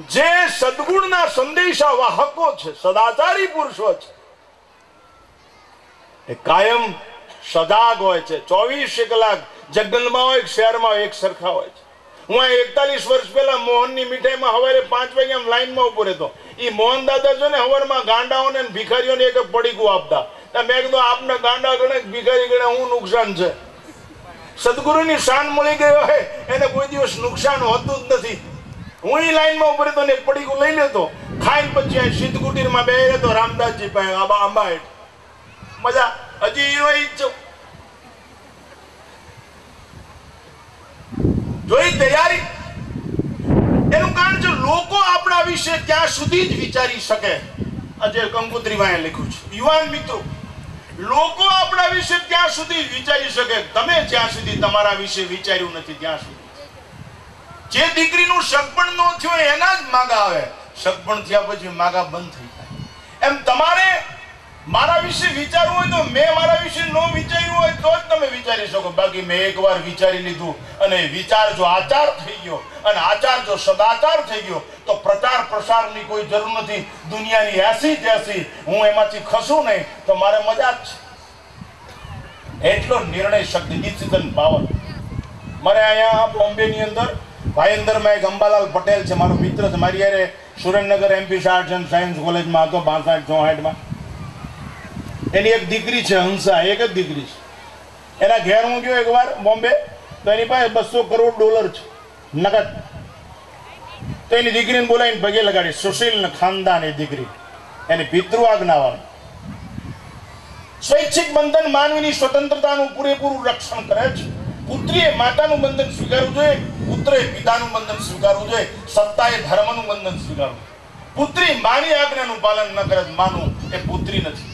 જે સદગુણના સંદેશા વાહકો છે, સદાચારી પુરુષો છે, એ કાયમ સજાગ હોય છે। 24 કલાક જંગલમાં હોય, શહેરમાં હોય, એક સરખા હોય છે। હું 41 વર્ષ પહેલા મોહનની મીઠાઈમાં સવારે 5 વાગે આમ લાઈનમાં ઉભો રહેતો। એ મોહન દાદા છે ને સવારમાં ગાંડાઓને ભિખારીઓને એક પડીકું આપતા। મેં કીધું આપને ગાંડા ગણે ભિખારી ગણે શું નુકસાન છે? સદગુરુની શાન મળી ગઈ હોય એને કોઈ દિવસ નુકસાન હોતું જ નથી। હું એ લાઈનમાં ઉભો રહેતો ને એક પડીકું લઈ લેતો, ખાઈને પછી અહીં સિદ્ધ કુટીરમાં બે રહેતો, રામદાસજી પાસે આંબા હેઠ મજા। હજી એનો ઈચ્છો જોઈ તૈયારી। એનું કારણ છે લોકો આપણા વિશે ત્યાં સુધી જ વિચારી શકે। આજે કંકોત્રી વાંહે લખ્યું છે, યુવાન મિત્રો લોકો આપણા વિશે ત્યાં સુધી વિચારી શકે, તમે જ્યાં સુધી તમારા વિશે વિચાર્યું નથી ત્યાં સુધી. જે દીકરીનું સગપણ ન થયું એના જ માગા આવે, સગપણ થયા પછી માગા બંધ થઈ જાય. એમ તમારે મારા વિશે વિચારવું હોય તો મેં મારા વિશે ન વિચાર્યું હોય તો જ તમે વિચારી શકો. બાકી મેં એકવાર વિચારી લીધું અને વિચાર જો આચાર થઈ ગયો અને આચાર જો સદાચાર થઈ ગયો તો પ્રચાર પ્રસારની કોઈ જરૂર નથી. દુનિયાની એસી ત્યાસી હું એમાંથી ખસું નહીં તો મારે મજા જ છે. એટલો નિર્ણય શક્તિ, ડિસિઝન પાવર. મારે અહીંયા બોમ્બેની અંદર ભાઈંદરમાં એક અંબાલાલ પટેલ છે, મારો મિત્ર છે, મારી યારે Surendranagar MP arts and science કોલેજમાં હતો 65-64માં. એની એક દીકરી છે હંસા, એક જ દીકરી છે. એના ઘેર હું ગયો એકવાર બોમ્બે તો એની પાસે $200 કરોડ છે નગદ. તો એની દીકરીને બોલાવીને પગે લગાડી, સુશીલ ને ખાનદાન એ દીકરી, એની પિતૃ આજ્ઞાવાળી. સ્વૈચ્છિક બંધન માનવીની સ્વતંત્રતાનું પૂરેપૂરું રક્ષણ કરે છે. પુત્રીએ માતાનું બંધન સ્વીકારવું જોઈએ, પુત્રએ પિતાનું બંધન સ્વીકારવું જોઈએ, સત્તાએ ધર્મનું બંધન સ્વીકારવું. પુત્રી માની આજ્ઞાનું પાલન ન કરે માનું એ પુત્રી નથી,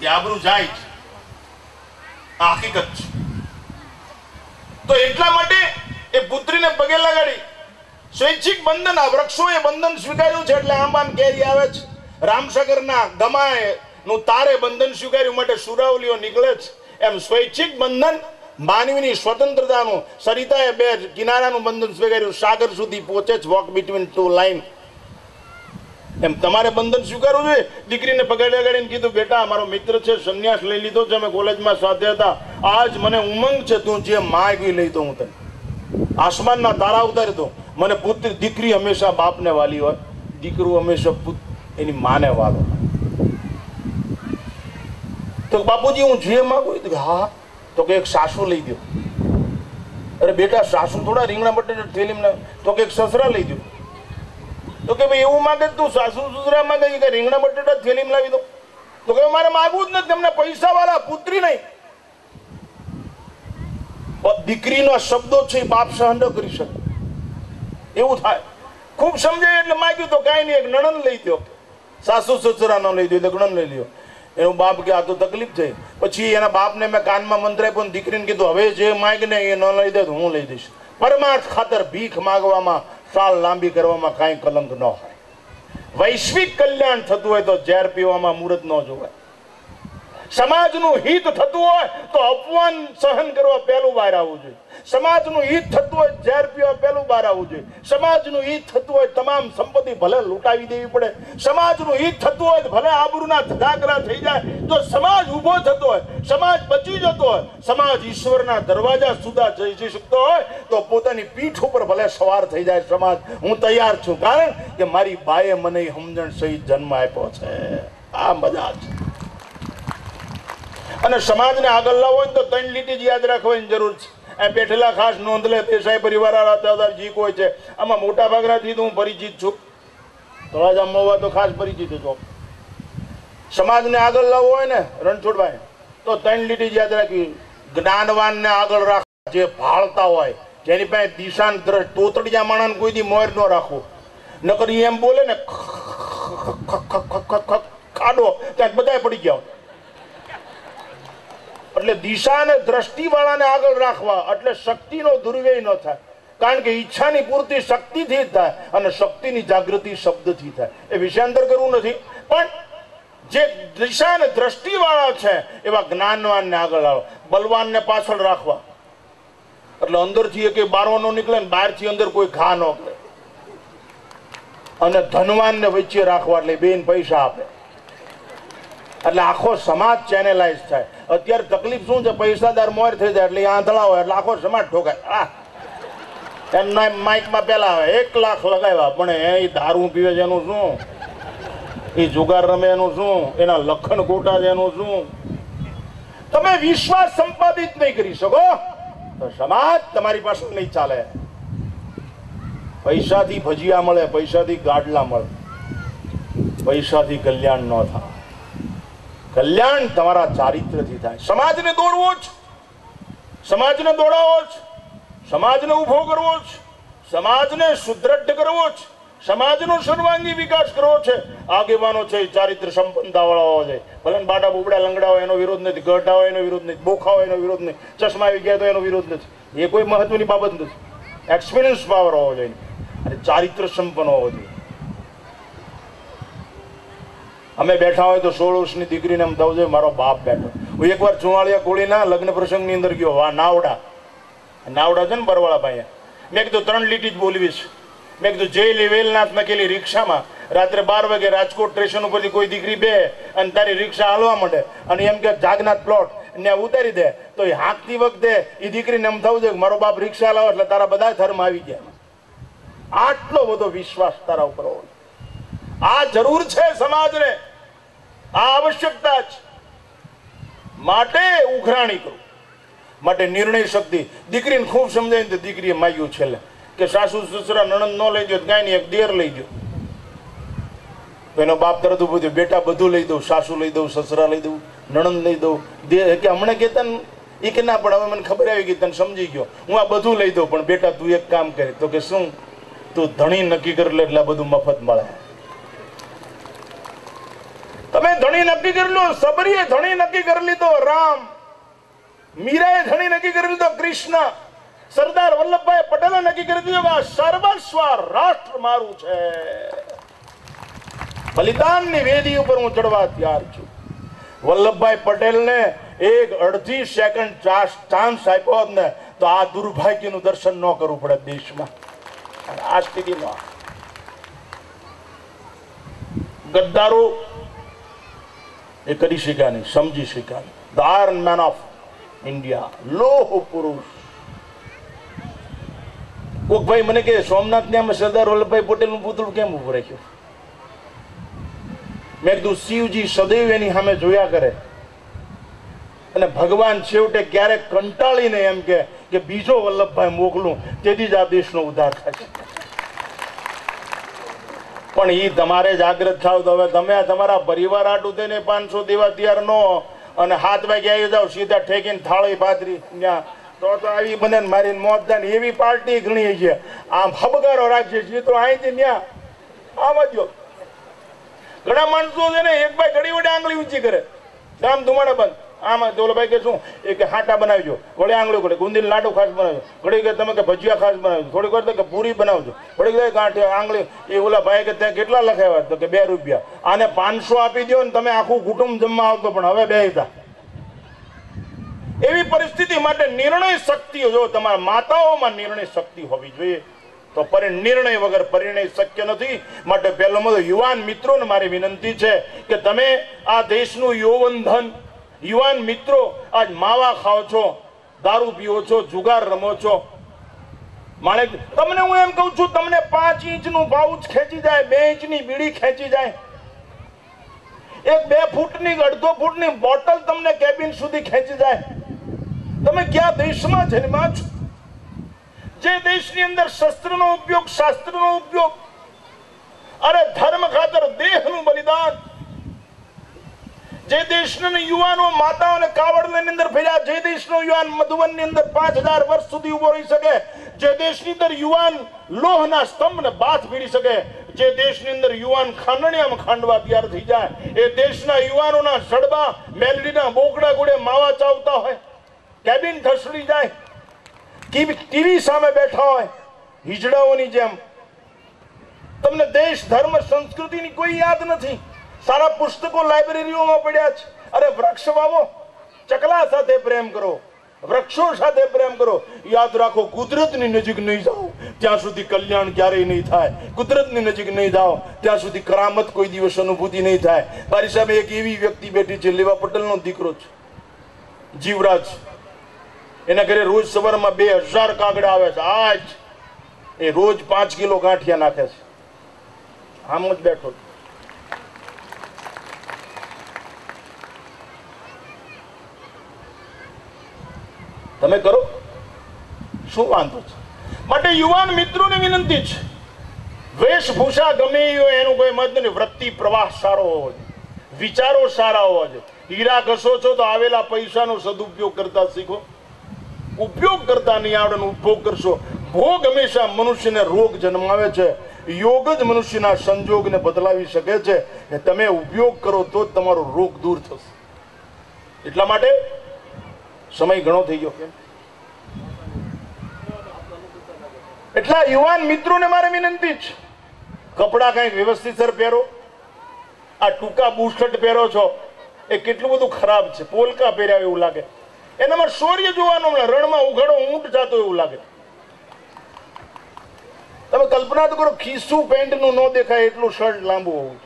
એ આબરૂ જાય છે, આ હકીકત છે. તો એટલા માટે એ પુત્રીને પગે લગાડી સ્વૈચ્છિક બંધન, આ વૃક્ષોએ બંધન સ્વીકાર્યું છે એટલે આંબાન કેરી આવે છે. રામસાગરના ગમાએ નું તારે બંધન સ્વીકાર્યું માટે સુરાવલીઓ નીકળે છે. એમ સ્વૈચ્છિક બંધન માનવીની સ્વતંત્રતાનું, સરિતાએ 2 કિનારાનું બંધન સ્વીકાર્યું, સાગર સુધી પહોંચે છે, વોક બિટવીન 2 લાઈન. એમ તમારે બંધન સ્વીકારવું જોઈએ. દીકરીને પકડી લગાડીને કીધું, બેટા મારો મિત્ર છે, સંન્યાસ લઈ લીધો છે, અમે કોલેજમાં સાથે હતા, આજ મને ઉમંગ છે, તું જે માગી લઈ તો હું તને આસમાનના તારા ઉતારી દો. મને પુત્ર, દીકરી હંમેશા બાપને વાલી હોય, દીકરો હંમેશા એની માને વાલો. તો બાપુજી હું જે માગું, તો હા. તો કે એક સાસુ લઈ દો. અરે બેટા સાસુ થોડા રીંગણા બટેટા થેલીમાં, તો કે એક સસરા લઈ દો. તો કે ભાઈ એવું માગે તું સાસુ સસરા માગે કે રીંગણા બટેટા થેલીમાં લાવી દો. તો કે મારે માગવું જ નથી, તમને પૈસા વાળા, પુત્રી નહીં. દીકરીનો શબ્દો છે બાપ સહન ન કરી શકે, એવું થાય. ખૂબ સમજાય એટલે માગ્યું તો કાંઈ નહીં, એક નણંદ લઈ દો. સાસુ સસરા ન લઈ દો એટલે નણંદ લઈ લ્યો. એનું બાપ કે આ તો તકલીફ છે. પછી એના બાપને મેં કાનમાં મંત્ર આપ્યો, દીકરીને કીધું હવે જે માગ ને એ ન લઈ દે તો હું લઈ દઈશ. પરમાર્થ ખાતર ભીખ માગવામાં, સાલ લાંબી કરવામાં કાંઈ કલંક ન હોય. વૈશ્વિક કલ્યાણ થતું હોય તો ઝેર પીવામાં મુહૂર્ત ન જોવાય. સમાજનું હિત થતું હોય તો અપમાન સહન કરવા પહેલું બહાર આવવું જોઈએ. સમાજનું હિત થતું હોય ઝેર પીવા પહેલું બહાર આવવું જોઈએ. સમાજનું હિત થતું હોય તમામ સંપત્તિ ભલે લૂંટાવી દેવી પડે, સમાજનું હિત થતું હોય ભલે આબરૂના ધડાકરા થઈ જાય, તો સમાજ ઊભો થતો હોય, સમાજ બચી જતો હોય, સમાજ ઈશ્વરના દરવાજા સુધા જઈ શકતો હોય તો પોતાની પીઠ ઉપર ભલે સવાર થઈ જાય સમાજ, હું તૈયાર છું. કારણ કે મારી બાએ મને સમજણ સહિત જન્મ આપ્યો છે. આ મજા છે. અને સમાજને આગળ લાવવો હોય તો 3 લીટી જ યાદ રાખવાની જરૂર છે. આ બેઠેલા ખાસ નોંધ લે, દેસાઈ પરિવાર જી કોઈ છે, આમાં મોટા ભાગનાથી તો હું પરિચિત છું, તળાજા મહુવા તો ખાસ પરિચિત છું. સમાજને આગળ લાવવો હોય ને રણછોડભાઈ તો 3 લીટી જ યાદ રાખવી. જ્ઞાનવાનને આગળ રાખવા, જે ભાળતા હોય, જેની પાસે દિશાન દ્રષ્ટિ, તોતડિયા માણસને કોઈ દી મોર ન રાખવો, નકર એમ બોલે ને ખાડો ત્યાં બધા પડી ગયા. એટલે દિશા અને દ્રષ્ટિ વાળાને આગળ રાખવા, એટલે શક્તિનો દુર્વ્યય ન થાય. કારણ કે ઈચ્છાની પૂર્તિ શક્તિથી જ થાય અને શક્તિની જાગૃતિ શબ્દથી થાય. એ વિષયાંતર કરવું નથી, પણ જે દિશા અને દ્રષ્ટિ વાળા છે એવા જ્ઞાનવાનને આગળ લાવો. બલવાનને પાછળ રાખવા, એટલે અંદરથી એક બારો ન નીકળે ને બહારથી અંદર કોઈ ઘા ન કરે. અને ધનવાનને વચ્ચે રાખવા, એટલે બેન પૈસા આપે, એટલે આખો સમાજ ચેનલાઇઝ થાય. અત્યારે તકલીફ શું છે, પૈસાદાર મોર થઈ જાય એટલે આંધળા હોય એટલે આખો સમાજ ઠોકાય. એમના માઇકમાં પેલા આવે 1 લાખ લગાવ્યા, પણ એ દારૂ પીવે છે એનું શું, એ જુગાર રમે એનું શું, એના લખન ગોટા છે એનું શું. તમે વિશ્વાસ સંપાદિત નહીં કરી શકો તો સમાજ તમારી પાસે નહીં ચાલે. પૈસાથી ભજીયા મળે, પૈસાથી ગાડલા મળે, પૈસાથી કલ્યાણ ન થાય. કલ્યાણ તમારા ચારિત્રથી થાય. સમાજને દોડવો જ, સમાજને દોડાવો જ, સમાજને ઉભો કરવો જ, સમાજને સુદ્રઢ કરવો જ, સમાજનો સર્વાંગી વિકાસ કરવો છે, આગેવાનો છે એ ચારિત્ર સંપન્નતા વાળા હોવા જોઈએ. ભલે બાટા બુબડા લંગડા હોય એનો વિરોધ નથી, ગઢા હોય એનો વિરોધ નથી, બોખા હોય એનો વિરોધ નથી, ચશ્મા આવી ગયા તો એનો વિરોધ નથી. એ કોઈ મહત્વની બાબત નથી. એક્સપિરિયન્સ પાવર હોવો જોઈએ અને ચારિત્ર સંપન્ન હોવો જોઈએ. અમે બેઠા હોય તો 16 વર્ષની દીકરીને એમ થવું જોઈએ મારો બાપ બેઠો. હું એકવાર ચુવાળિયા કોળીના લગ્ન પ્રસંગની અંદર ગયો. વાહ, નાવડા છે ને બરવાળા ભાઈ. મેં કીધું 3 લીટી જ બોલવીશ. મેં કીધું જય વેલનાથ નકેલી રિક્ષામાં રાત્રે 12 વાગે રાજકોટ સ્ટેશન ઉપરથી કોઈ દીકરી બે અને તારી રિક્ષા હાલવા માંડે અને એમ કે જાગનાથ પ્લોટ ત્યાં ઉતારી દે તો એ હાંકતી વખતે એ દીકરીને એમ થવું જોઈએ કે મારો બાપ રિક્ષા લાવે એટલે તારા બધા ધર્મ આવી ગયા. આટલો બધો વિશ્વાસ તારા ઉપર હોવો. આ જરૂર છે સમાજને, આ આવશ્યકતા છે. માટે ઉઘરાણી કરું, માટે નિર્ણય શક્તિ. દીકરીને ખૂબ સમજાય તો દીકરીએ માગ્યું છેલ્લે કે સાસુ સસરા નણંદ ન લઈ દો, કાંઈ નહીં એક દેર લઈ દો. એનો બાપ તરત ઉભો થયો, બેટા બધું લઈ દઉં, સાસુ લઈ દઉં, સસરા લઈ દઉં, નણંદ લઈ દઉં. કે હમણાં કહેતા ને એ કે ના, પણ હવે મને ખબર આવી ગઈ, તને સમજી ગયો, હું આ બધું લઈ દઉં, પણ બેટા તું એક કામ કરે. તો કે શું? તું ધણી નક્કી કરી લે એટલે બધું મફત મળે. તમે ધણી નક્કી કરી લો. સબરીએ ધણી નક્કી કરી લીધો રામ, મીરાએ ધણી નક્કી કરી લીધો કૃષ્ણ, સરદાર વલ્લભભાઈ પટેલે નક્કી કરી દીધું કે સર્વસ્વ રાષ્ટ્ર મારું છે. બલિદાનની વેદી ઉપર હું ચડવા તૈયાર છું. વલ્લભભાઈ પટેલને એક અડધી સેકન્ડ ચાન્સ આપ્યો હોત ને તો આ દુર્ભાગ્યનું દર્શન ન કરવું પડે દેશમાં. આ સ્થિતિમાં ગદ્દારો એ કરી શક્યા નહીં, સમજી શક્યા નહીં. The iron man of India, લોહ પુરુષ. કોક ભાઈ મને કે સોમનાથ ને સરદાર વલ્લભભાઈ પટેલ નું પુતળું કેમ ઉભું રાખ્યું? મેં કીધું શિવજી સદૈવ એની સામે જોયા કરે અને ભગવાન છેવટે ક્યારેક કંટાળીને એમ કે બીજો વલ્લભભાઈ મોકલું, તેથી જ આ દેશનો ઉદ્ધાર થશે. પણ એ તમારે જાગૃત થાવ તો હવે તમે તમારા પરિવાર આટું થઈને 500 દેવા તૈયાર નો અને 7 વાગે આવી જાવ સીધા ઠેકીને થાળી પાથરી ત્યાં તો આવી બને મારીને મોત થાય ને એવી પાર્ટી ઘણી છે. આમ હબગારો રાખશે ચિત્રો અહીંથી ત્યાં આમ જ. ઘણા માણસો છે ને એક ભાઈ ઘડી વડે આંગળી ઊંચી કરે, આમ ધુમાડા બંધ. આમાં તો ભાઈ કે શું એ કે હાટા બનાવજો, વડે આંગળી કરે, ગુંદીને લાડુ ખાસ બનાવજો, ઘડી કે તમે કે ભજીયા ખાસ બનાવજો, થોડીક વાર કે પૂરી બનાવજો, ઘડી કે ગાંઠે આંગળી. એ ઓલા ભાઈ કે ત્યાં કેટલા લખાવ્યા? તો કે 2 રૂપિયા. આને 500 આપી દો ને તમે આખું કુટુંબ જમવા આવતો, પણ હવે 2 હતા. એવી પરિસ્થિતિ માટે નિર્ણય શક્તિ, જો તમારા માતાઓમાં નિર્ણય શક્તિ હોવી જોઈએ તો નિર્ણય વગર પરિણય શક્ય નથી. માટે પહેલો મુદ્દો યુવાન મિત્રોને મારી વિનંતી છે કે તમે આ દેશનું યૌવન ધન, યુવાન મિત્રો આજ માવા ખાઓ છો, દારૂ પીઓ છો, જુગાર રમો છો. માણેક તમને હું એમ કહું છું, તમને 5 ઇંચનું પાઉચ ખેંચી જાય, 2 ઇંચની બીડી ખેંચી જાય, એક 2 ફૂટની 1.5 ફૂટની બોટલ તમને કેબિન સુધી ખેંચી જાય. તમે ક્યાં દેશમાં જન્મ્યા છો? જે દેશની અંદર શસ્ત્રનો ઉપયોગ, શાસ્ત્રનો ઉપયોગ, અરે ધર્મ ખાતર દેહનું બલિદાન, જે દેશના યુવાનો માતાઓને કાવડની અંદર ફેર્યા, જે દેશનો યુવાન મધુવનની અંદર 5000 વર્ષ સુધી ઉભો રહી શકે, જે દેશની અંદર યુવાન લોહના સ્તંભને બાથ ભીડી શકે, જે દેશની અંદર યુવાન ખાંડણીયામાં ખાંડવા તૈયાર થઈ જાય, એ દેશના યુવાનોના સડબા મેલડીના બોકડા ગોળે માવા ચાવતા હોય, કેબિન ઠસડી જાય, ટીવી સામે બેઠા હોય હિજડાઓની જેમ. તમને દેશ, ધર્મ, સંસ્કૃતિની કોઈ યાદ નથી. સારા પુસ્તકો લાઇબ્રેરીઓમાં પડ્યા છે. અરે વૃક્ષ વાવો, ચકલા સાથે પ્રેમ કરો, વૃક્ષો સાથે પ્રેમ કરો. યાદ રાખો, કુદરતની નજીક નહીં જાઓ ત્યાં સુધી કલ્યાણ ક્યારેય નહીં થાય. કુદરતની નજીક નહીં જાઓ ત્યાં સુધી કરામત કોઈ દિવસ અનુભૂતિ નહીં થાય. મારી સામે એક એવી વ્યક્તિ બેઠી છે, લેવા પટેલનો દીકરો છે, જીવરાજ. એના ઘરે રોજ સવારમાં 2000 કાગડા આવે છે. આજ એ રોજ 5 કિલો ગાંઠિયા નાખે છે. આમ જ બેઠો. તમે કરો, શું વાંધો છે? માટે યુવાન મિત્રોને વિનંતી છે, વેશભૂષા ગમે એ હોય એનું કોઈ મત નથી. વૃત્તિ પ્રવાહ સારો હોવો જોઈએ, વિચારો સારા હોવા જોઈએ. હીરા ઘસો છો તો આવેલા પૈસાનો સદુપયોગ કરતા શીખો. ઉપયોગ કરતા નહીં આવડે, ઉપભોગ કરશો. ભોગ હંમેશા મનુષ્યને રોગ જન્માવે છે. યોગ જ મનુષ્યના સંજોગને બદલાવી શકે છે કે તમે ઉપયોગ કરો તો જ તમારો રોગ દૂર થશે. એટલા માટે સમય ઘણો થઈ ગયો. એટલા યુવાન મિત્રોને મારે વિનંતી છે, કપડા કઈ વ્યવસ્થિત પહેરો. આ ટૂંકા બુશર્ટ પહેરો છો એ કેટલું બધું ખરાબ છે. પોલકા પહેર્યા એવું લાગે, એનામાં શૌર્ય જોવાનું, રણમાં ઉઘાડો ઊંટ જાતો એવું લાગે. તમે કલ્પના તો કરો, ખીસું પેન્ટ નું ન દેખાય એટલું શર્ટ લાંબુ હોવું.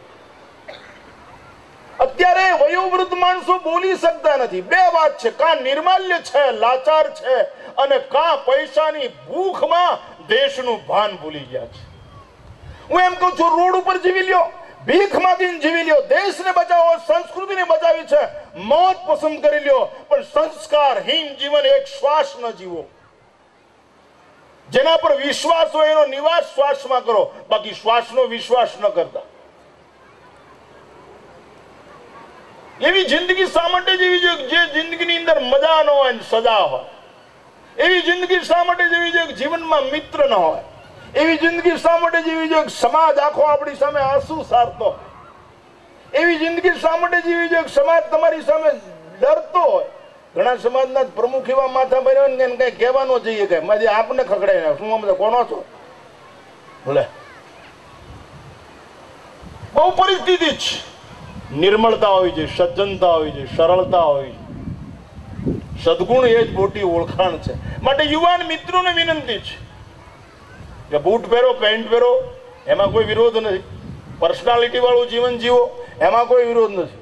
અત્યારે વયોવૃદ્ધ માણસો બોલી શકતા નથી. બે વાત છે, કાં નિર્માલ્ય છે, લાચાર છે, અને કાં પૈસાની ભૂખમાં દેશનું ભાન ભૂલી ગયા છે. હું એમ કહું છું, રોડ ઉપર જીવી લ્યો, ભીખ માંગીને જીવી લ્યો, દેશને બચાવો, સંસ્કૃતિને બચાવી છે, મોત પસંદ કરી લ્યો, પણ સંસ્કારહીન જીવન એક શ્વાસ ન જીવો. જેના પર વિશ્વાસ હોય એનો નિવાસ શ્વાસમાં કરો, બાકી શ્વાસનો વિશ્વાસ ન કરતા. એવી જિંદગી શા માટે જીવી જોઈએ જે જિંદગીની અંદર મજા ન હોય ને સજા હોય? એવી જિંદગી શા માટે જીવી જોઈએ જીવનમાં મિત્ર ન હોય? એવી જિંદગી શા માટે જીવી જોઈએ સમાજ આખો આપણી સામે આંસુ સારતો? એવી જિંદગી શા માટે જીવી જોઈએ સમાજ તમારી સામે ડરતો હોય? ઘણા સમાજના પ્રમુખ એવા માથા ભર્યા હોય ને કઈ કહેવાનો જોઈએ કે મારી આપને ખકડાય, શું અમે કોનો છો? બોલે બહુ પરિસ્થિતિ છે. નિર્મળતા હોવી જોઈએ, સજ્જનતા હોવી જોઈએ, સરળતા હોવી જોઈએ. સદગુણ એ જ મોટી ઓળખાણ છે. માટે યુવાન મિત્રોને વિનંતી છે કે બૂટ પહેરો, પેન્ટ પહેરો, એમાં કોઈ વિરોધ નથી. પર્સનાલિટી વાળું જીવન જીવો, એમાં કોઈ વિરોધ નથી.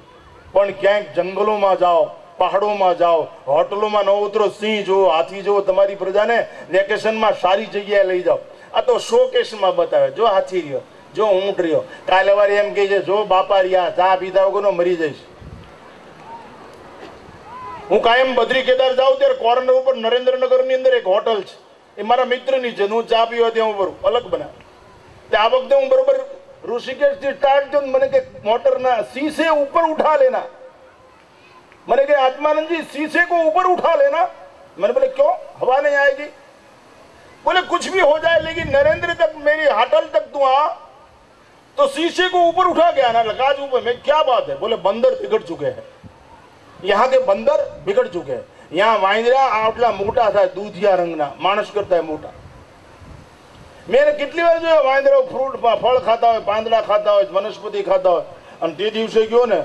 પણ ક્યાંક જંગલોમાં જાઓ, પહાડોમાં જાઓ, હોટલોમાં ન ઉતરો, સિંહ જુઓ, હાથી જુઓ, તમારી પ્રજાને વેકેશનમાં સારી જગ્યાએ લઈ જાઓ. આ તો શોકેસમાં બતાવે, જો હાથી રહ્યો, જો ઊંટ રહ્યો. કાલે વારે એમ કહે છે, જો બાપા રહ્યા, ચા પીધા વગરનો મરી જઈશ. હું કાયમ બદ્રી કેદાર જાઉં ત્યારે કોર્નર ઉપર નરેન્દ્રનગર ની અંદર એક હોટલ છે, એ મારા મિત્રની છે. હું ચા પીવા ત્યાં ઉપર અલગ બનાવ. આ વખતે હું બરોબર ઋષિકેશ થી સ્ટાર્ટ થયો, મને કે મોટરના शीशे ऊपर उठा लेना. मैंने कहा आत्मानंद जी शीशे को ऊपर उठा लेना. मैंने बोले क्यों, हवा नहीं आएगी? बोले कुछ भी हो जाए लेकिन नरेंद्र तक, मेरी होटल तक तू आ तो शीशे को ऊपर उठा के आना, कांच ऊपर. मैं क्या बात है? बोले बंदर बिगड़ चुके हैं, यहाँ के बंदर बिगड़ चुके हैं. यहाँ वांदरा आटला मोटा था, दूधिया रंगना, मानस करता है मोटा. મેં કેટલી વાર જોયો વાંદરો ફ્રૂટ ફળ ખાતા હોય, પાંદડા ખાતા હોય, વનસ્પતિ ખાતા હોય. અને તે દિવસે ગયો ને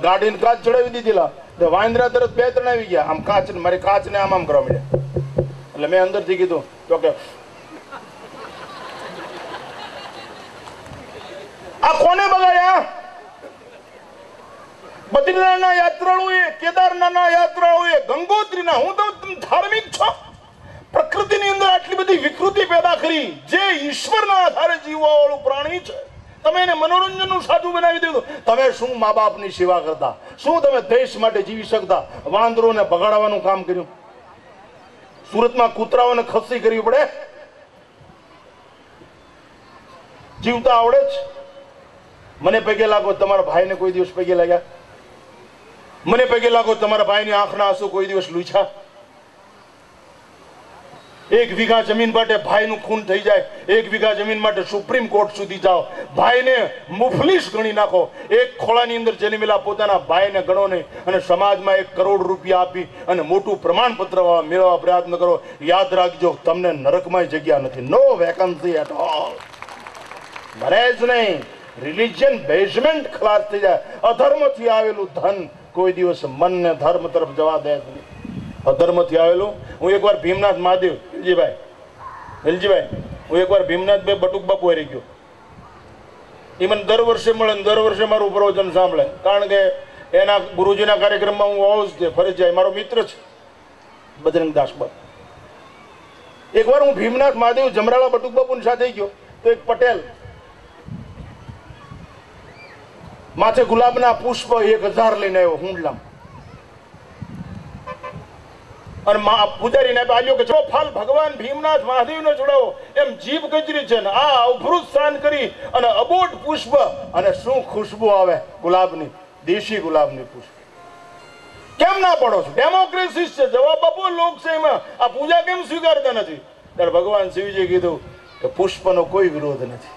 ગાડીને કાચ ચડાવી દીધેલા, વાંદરા તરત બે ત્રણ આવી ગયા. આમ કાચ, મારી કાચને આમ કરવા મળ્યા. એટલે મેં અંદરથી કીધું તો કે આ કોને બગાડ્યા? બદ્રીનાથના યાત્રાળુએ, કેદારનાથના યાત્રાળુએ, ગંગોત્રીના. હું તો ધાર્મિક છો. પ્રકૃતિની અંદર આટલી બધી વિકૃતિ પેદા કરી, જે ઈશ્વરના આધારે જીવવા વાળું પ્રાણી છે, તમે એને મનોરંજનનું સાધુ બનાવી દીધું. તમે શું મા બાપની સેવા કરતા? શું તમે દેશ માટે જીવી શકતા? વાંદરોને બગાડવાનું કામ કર્યું. સુરતમાં કૂતરાઓને ખસી કરવી પડે? જીવતા આવડે જ. મને પગે લાગો, તમારા ભાઈને કોઈ દિવસ પગે લાગ્યા? મને પગે લાગો, તમારા ભાઈની આંખના આંસુ કોઈ દિવસ લૂછા? 1 વીઘા જમીન માટે ભાઈનું ખૂન થઈ જાય, 1 વીઘા જમીન માટે સુપ્રીમ કોર્ટ સુધી જાઓ, ભાઈને મુફલીસ ગણી નાખો. એક ખોળાની અંદર જન્મેલા પોતાના ભાઈને ગણો નહીં, અને સમાજમાં 1 કરોડ રૂપિયા આપી અને મોટું પ્રમાણપત્ર મેળવવા પ્રયત્ન કરો. યાદ રાખજો, તમને નરકમાં જગ્યા નથી. નો વેકન્સી એટ ઓલ. મરે જ નહીં. રિલિજન બેઝમેન્ટ ખલાસ થઈ જાય. અધર્મથી આવેલું ધન કોઈ દિવસ મનને ધર્મ તરફ જવા દે નહીં. અધર્મથી આવેલું. હું એકવાર ભીમનાથ મહાદેવ, વેલજીભાઈ, હું એકવાર ભીમનાથ બે બટુક બાપુ હારી ગયો. એ મને દર વર્ષે મળે, દર વર્ષે મારું પ્રવચન સાંભળે, કારણ કે એના ગુરુજીના કાર્યક્રમમાં હું આવું જ ફરજિયાત. મારો મિત્ર છે બજરંગ દાસ બાપુ. એકવાર હું ભીમનાથ મહાદેવ જમરાળા બટુક બાપુની સાથે ગયો, તો એક પટેલ માથે ગુલાબના પુષ્પ 1000 લઈને આવ્યો હુંડલામ. અને પૂજારીને આપ્યો કે જો ફાલ ભગવાન ભીમનાથ મહાદેવને ચડાવો. એમ જીભ કચરી છે ને આ અવભૃત સ્નાન કરી અને અબોટ પુષ્પ, અને શું ખુશ્બુ આવે ગુલાબની, દેશી ગુલાબની પુષ્પ. કેમ ના પડો છો? ડેમોક્રેસી છે, જવાબ આપો લોકશાહીમાં. આ પૂજા કેમ સ્વીકારતા નથી? ત્યારે ભગવાન શિવજી કીધું કે પુષ્પનો કોઈ વિરોધ નથી.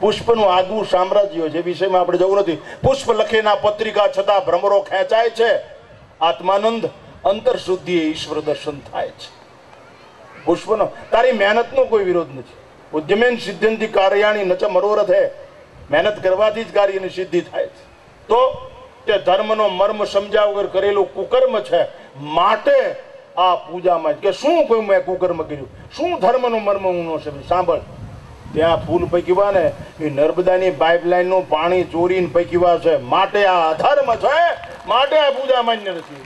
પુષ્પનું આગવું સામ્રાજ્ય છે, વિષયમાં આપણે જવું નથી. પુષ્પ લખેના પત્રિકા છતાં ભ્રમરો ખેંચાય છે, આત્માનંદ અંતર શુદ્ધિ ઈશ્વર દર્શન થાય છે. પુષ્પનો તારી મહેનતનો કોઈ વિરોધ નથી. ઉદ્યમેન સિદ્ધંતિ કાર્યાણી નચ મનોરથ હે. મહેનત કરવાથી જ કાર્યની સિદ્ધિ થાય છે. તો તે ધર્મનો મર્મ સમજ્યા વગર કરેલું કુકર્મ છે. માટે આ પૂજામાં કે શું કોઈ મેં કુકર્મ કર્યું, શું ધર્મનો મર્મ હું ન સમજ. સાંભળ, ત્યાં ફૂલ પૈકીવા ને એ નર્મદાની પાઇપલાઇનનું પાણી ચોરીને પૈકીવા છે, માટે આ અધર્મ છે, માટે આ પૂજા માન્ય નથી.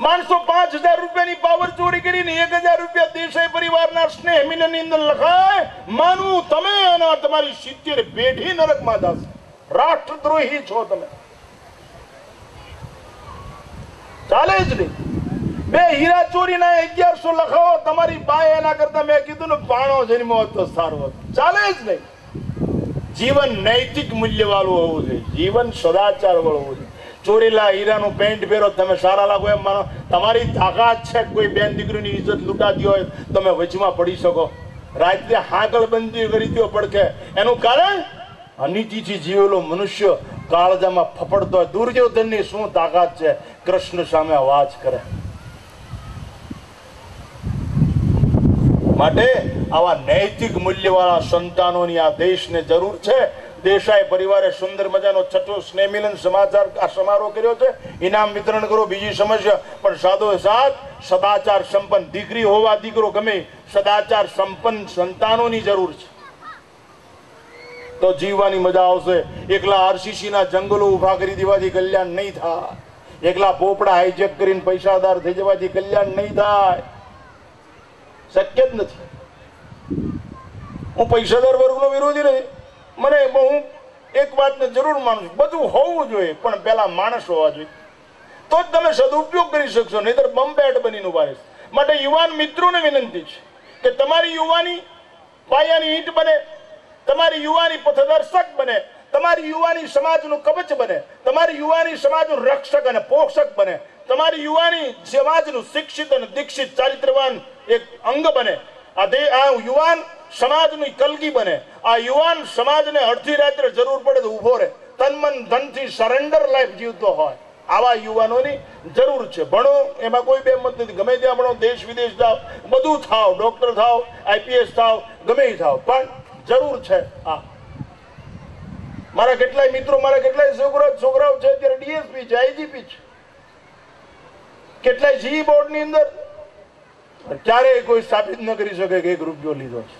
માણસો 5000 રૂપિયાની પાવર ચોરી કરીને 1000 રૂપિયા દેસાઈ પરિવારના સ્નેહ મિલનની અંદર લખાય, માનવું તમે અને તમારી 70 પેઢી નરકમાં જશે. રાષ્ટ્રદ્રોહી છો તમે, ચાલે જ નહીં. 2 હીરા ચોરીના 1100 લખાવો તમારી બાય, એના કરતા મેં કીધું ને પાણો જન્મો હોત તો સારું હતું. ચાલે જ નહીં. જીવન નૈતિક મૂલ્ય વાળું હોવું જોઈએ, જીવન સદાચાર વાળું હોવું જોઈએ. ચોરેલા હીરાનું પેન્ટ પહેરો તમે સારા લાગો એમ માનો. તમારી તાકાત છે કોઈ બેન દીકરીની ઇજ્જત લૂંટાતી હોય તમે વચમાં પડી શકો. રાત્રે હાકલ બંધી કરી દો પડખે. એનું કારણ અનિતિથી જીવેલો મનુષ્ય કાળજામાં ફફડતો હોય. દુર્યોધનની શું તાકાત છે, કૃષ્ણ સામે અવાજ કરે. માટે આવા નૈતિક મૂલ્યવાળા સંતાનોની આ દેશને જરૂર છે. દેસાઈ પરિવારે સુંદર મજાનો 6થો સ્નેહ મિલન સમારોહ કર્યો છે. ઇનામ વિતરણ કરો, બીજી સમસ્યા. પણ સાદો સાથ સદાચાર સંપન્ન દીકરી હોવા દીકરો ગમે, સદાચાર સંપન્ન સંતાનોની જરૂર છે. તો જીવવાની મજા આવશે. એકલા આરસીસી ના જંગલો ઉભા કરી દેવાથી કલ્યાણ નહીં થાય. એકલા પોપડા હાઈજેક કરીને પૈસાદાર થઈ જવાથી કલ્યાણ નહીં થાય. શક્ય જ નથી. હું પૈસાદાર વર્ગનો વિરોધી નથી. મને હું એક વાતને જરૂર માનું છું, બધું હોવું જોઈએ પણ પેલા માણસ હોવા જોઈએ, તો જ તમે સદુપયોગ કરી શકશો, નહીતર બમ્બેટ બનીને ઉભા રહેશે. માટે યુવાન મિત્રોને વિનંતી છે કે તમારી યુવાની પાયાની ઈંટ બને, તમારી યુવાની પથદર્શક બને, તમારી યુવાની સમાજનું કવચ બને, તમારી યુવાની સમાજનું રક્ષક અને પોષક બને, તમારી યુવાની સમાજનું શિક્ષિત અને દીક્ષિત ચારિત્રવાન એક અંગ બને. આ યુવાન સમાજની કલગી બને. આ યુવાન સમાજને અડધી રાત્રે જરૂર પડે તો ઉભો રહે, તન મન ધનથી સરેન્ડર લાઈફ જીવતો હોય. આવા યુવાનોની જરૂર છે. ભણો, એમાં કોઈ બે મત નથી. ગમે ત્યાં ભણો, દેશ વિદેશ જાઓ, બધું થાવ, ડોક્ટર થાવ, આઈપીએસ થાવ, ગમે થાવ, પણ જરૂર છે. આ મારા કેટલાય મિત્રો, મારા કેટલાય છોકરાઓ છે અત્યારે ડીએસપી છે, આઈજીપી છે, કેટલાય જી બોર્ડની અંદર. ક્યારેય કોઈ સાબિત ન કરી શકે કે 1 રૂપિયો લીધો છે.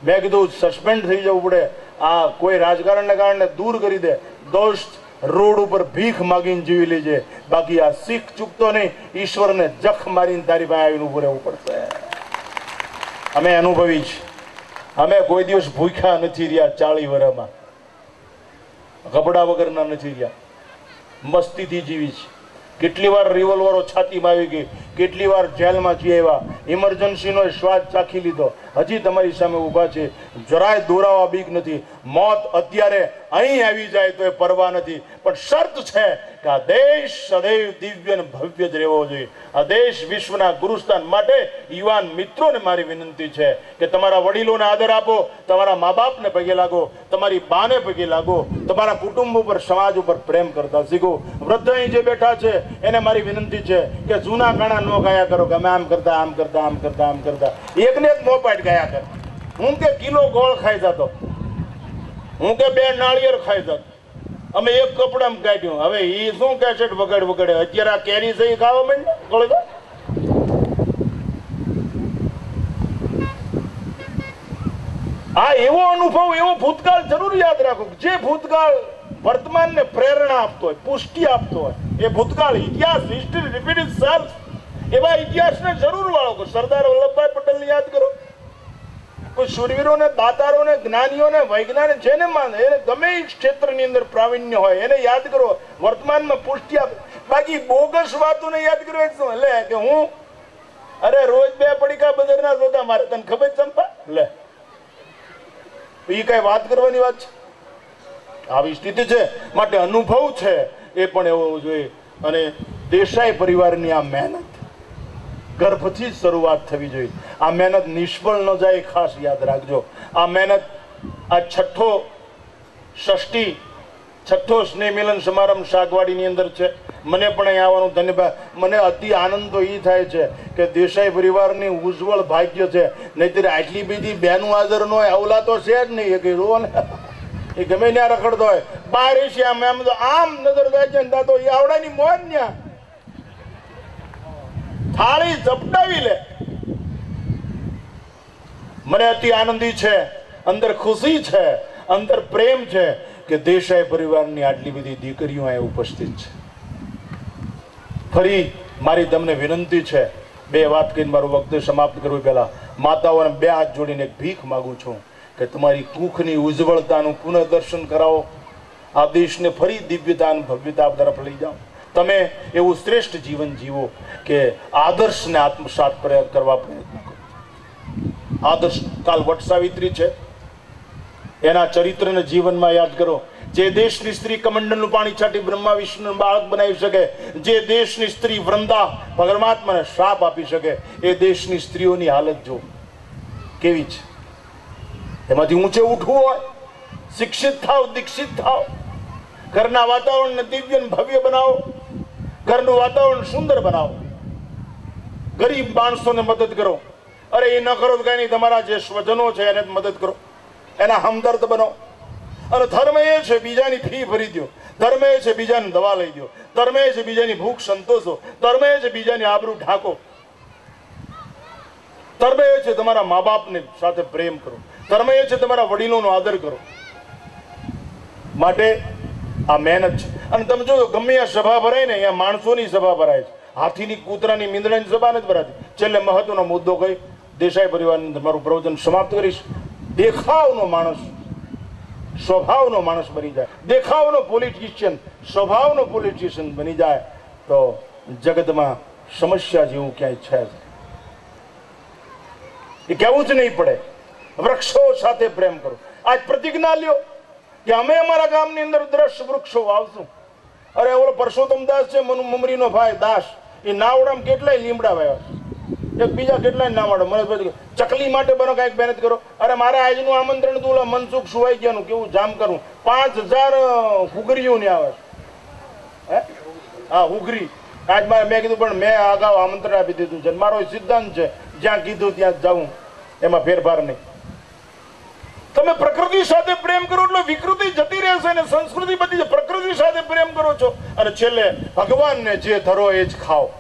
મેં કીધું સસ્પેન્ડ થઈ જવું પડે. આ કોઈ રાજકારણને કારણે દૂર કરી દે. દોસ્ત, રોડ ઉપર ભીખ માગીને જીવી લેજે, બાકી આ શીખ ચૂકતો નહીં. ઈશ્વરને જખ મારીને તારી પાસે આવીને ઉભું રહેવું પડશે. અમે અનુભવી છે. અમે કોઈ દિવસ ભૂખ્યા નથી રહ્યા. 40 વર્ષમાં કપડા વગરના નથી રહ્યા. મસ્તીથી જીવી છે. કેટલી વાર રિવોલ્વરો છાતીમાં આવી ગઈ, કેટલી વાર જેલમાં જઈ આવ્યા, ઇમરજન્સીનો સ્વાદ ચાખી લીધો. હજી તમારી સામે ઊભા છે. જરાય દોરાવા બીક નથી. મોત અત્યારે અહીં આવી જાય તો એ પરવા નથી, પણ શરત છે કે આ દેશ સદૈવ દિવ્ય અને ભવ્ય જ રહેવો જોઈએ. આ દેશ વિશ્વના ગુરુસ્થાન. માટે યુવાન મિત્રોને મારી વિનંતી છે કે તમારા વડીલોને આદર આપો, તમારા મા બાપને પગે લાગો, તમારી બાને પગે લાગો, તમારા કુટુંબ ઉપર, સમાજ ઉપર પ્રેમ કરતા શીખો. વૃદ્ધ અહીં જે બેઠા છે એને મારી વિનંતી છે કે જૂના ગાણા ન ગાયા કરો કે અમે આમ કરતા, આમ કરતા, આમ કરતા, આમ કરતા. એકને એક મોપાટ ગયા કર. હું કે કિલો ગોળ ખાઈ જતો, હું કે 2 નાળિયેર ખાઈ જતો, અમે એક કપડામાં કાઢ્યું. હવે એ શું કેસેટ વગાડે અત્યારે આ કેરી છે ખાવા માંડે. આ એવો અનુભવ, એવો ભૂતકાળ જરૂર યાદ રાખો. જે ભૂતકાળ વર્તમાનને પ્રેરણા આપતો હોય, પુષ્ટિ આપતો હોય, એ ભૂતકાળ ઇતિહાસ, હિસ્ટ્રી રિપીટ ઇટસેલ્ફ, એવા ઇતિહાસને જરૂર વાળો. સરદાર વલ્લભભાઈ પટેલને યાદ કરો. કોઈ શૂરવીરોને, દાતારોને, જ્ઞાનીઓને, વૈજ્ઞાનિક જેને માને, એને ગમે એ ક્ષેત્રની અંદર પ્રાવીણ્ય હોય એને યાદ કરો. વર્તમાનમાં પુષ્ટિ આપે. બાકી બોગસ વાતોને યાદ કરો એટલે કે હું અરે રોજ 2 પડીકા બજારના જોતા, મારે તને ખબર ચંપા લે, એ કઈ વાત કરવાની વાત છે? આવી સ્થિતિ છે. માટે અનુભવ છે એ પણ એવો જોઈએ. અને દેસાઈ પરિવારની આ મહેનત ગર્ભથી જ શરૂઆત થવી જોઈએ. આ મહેનત નિષ્ફળ ન જાય ખાસ યાદ રાખજો. આ મહેનત આ છઠ્ઠો સ્નેહ મિલન સમારંભ શાકવાડીની અંદર છે. મને પણ અહીં આવવાનું ધન્યવાદ. મને અતિ આનંદ તો એ થાય છે કે દેસાઈ પરિવારની ઉજ્જવળ ભાગ્ય છે. નહીંતર આટલી બધી બહેનું હાજર ન હોય અવલા તો છે જ નહીં. એ કઈ રો ને એ ગમે ત્યાં રખડતો હોય બહાર છે આમ આમ તો આમ નજર જાય છે ને તો એ આવડાની મોજ ત્યાં થાળી ઝપટાવી લે. મને અતિ આનંદી છે, અંદર ખુશી છે, અંદર પ્રેમ છે કે દેસાઈ પરિવારની આટલી બધી દીકરીઓ અહીં ઉપસ્થિત છે. ફરી મારી તમને વિનંતી છે, બે વાત કહીને મારું વખતે સમાપ્ત કરવું પહેલા માતાઓને બે હાથ જોડીને એક ભીખ માગું છું કે તમારી કુખની ઉજ્જવળતાનું પુનઃદર્શન કરાવો. આ દેશને ફરી દિવ્યતા અને ભવ્યતા તરફ લઈ જાઓ. તમે એવું શ્રેષ્ઠ જીવન જીવો કે આદર્શને આત્મસાત કરવા પ્રયત્ન કરો. આદર્શ કાલ વટ સાવિત્રી છે, એના ચરિત્રને જીવનમાં યાદ કરો. જે દેશની સ્ત્રી કમંડલનું પાણી છાંટી બ્રહ્મા વિષ્ણુનું બાળક બનાવી શકે, જે દેશની સ્ત્રી વૃંદા પરમાત્માને શ્રાપ આપી શકે, એ દેશની સ્ત્રીઓની હાલત જો કેવી છે. એમાંથી ઊંચે ઉઠવું હોય, શિક્ષિત થાવ, દીક્ષિત થાવ, ઘરના વાતાવરણને દિવ્ય અને ભવ્ય બનાવો, ઘરનું વાતાવરણ સુંદર બનાવો, ગરીબ માણસોને મદદ કરો. અરે એ ન કરો તો કઈ નહીં, તમારા જે સ્વજનો છે એને મદદ કરો, એના હમદર્દ બનો. અને ધર્મ એ છે બીજાની ફી ભરી દો, ધર્મ એ છે બીજાની દવા લઈ દો, ધર્મ એ છે બીજાની ભૂખ સંતોષો, ધર્મ એ છે બીજાની આબરૂ ઢાંકો, ધર્મ એ છે તમારા મા બાપને સાથે પ્રેમ કરો, ધર્મ એ છે તમારા વડીલોનો આદર કરો. માટે આ મહેનત છે. અને તમે જો ગમે આ સભા ભરાય ને, અહીંયા માણસોની સભા ભરાય છે, હાથીની કૂતરાની મીંદડાની સભા નથી ભરાતી. છેલ્લે મહત્વનો મુદ્દો કઈ દેસાઈ પરિવારની તમારું પ્રવચન સમાપ્ત કરીશ. દેખાવનો માણસ સ્વભાવનો માણસ બની જાય, દેખાવનો પોલિટિશિયન સ્વભાવનો પોલિટિશિયન બની જાય તો જગતમાં સમસ્યા જેવું ક્યાંય છે એ કહેવું જ નહીં પડે. વૃક્ષો સાથે પ્રેમ કરો. આજ પ્રતિજ્ઞા લ્યો કે અમે અમારા ગામની અંદર 10 વૃક્ષો વાવશું. અરે ઓલો પરસોત્તમ દાસ છે, મમરીનો ભાઈ દાસ, એ નાવડામાં કેટલાય લીમડા વાવ્યા છે, એક બીજા કેટલાય ના મળે. મને ચકલી માટે બનો કઈક મહેનત કરો. અરે મારે આજનું આમંત્રણ હતું ઓલા મનસુખ સુવાઈ ગયાનું, કેવું જામ કરું. 5000 હુગરીઓ ને આવે છે. હા હુગરી. આજ મારે મેં કીધું પણ મેં અગાઉ આમંત્રણ આપી દીધું છે, મારો સિદ્ધાંત છે જ્યાં કીધું ત્યાં જાઉં, એમાં ફેરફાર નહીં. તમે પ્રકૃતિ સાથે પ્રેમ કરો એટલે વિકૃતિ જતી રહેશે અને સંસ્કૃતિ બધી પ્રકૃતિ સાથે પ્રેમ કરો છો. અને છેલ્લે ભગવાનને જે ધરો એ જ ખાઓ.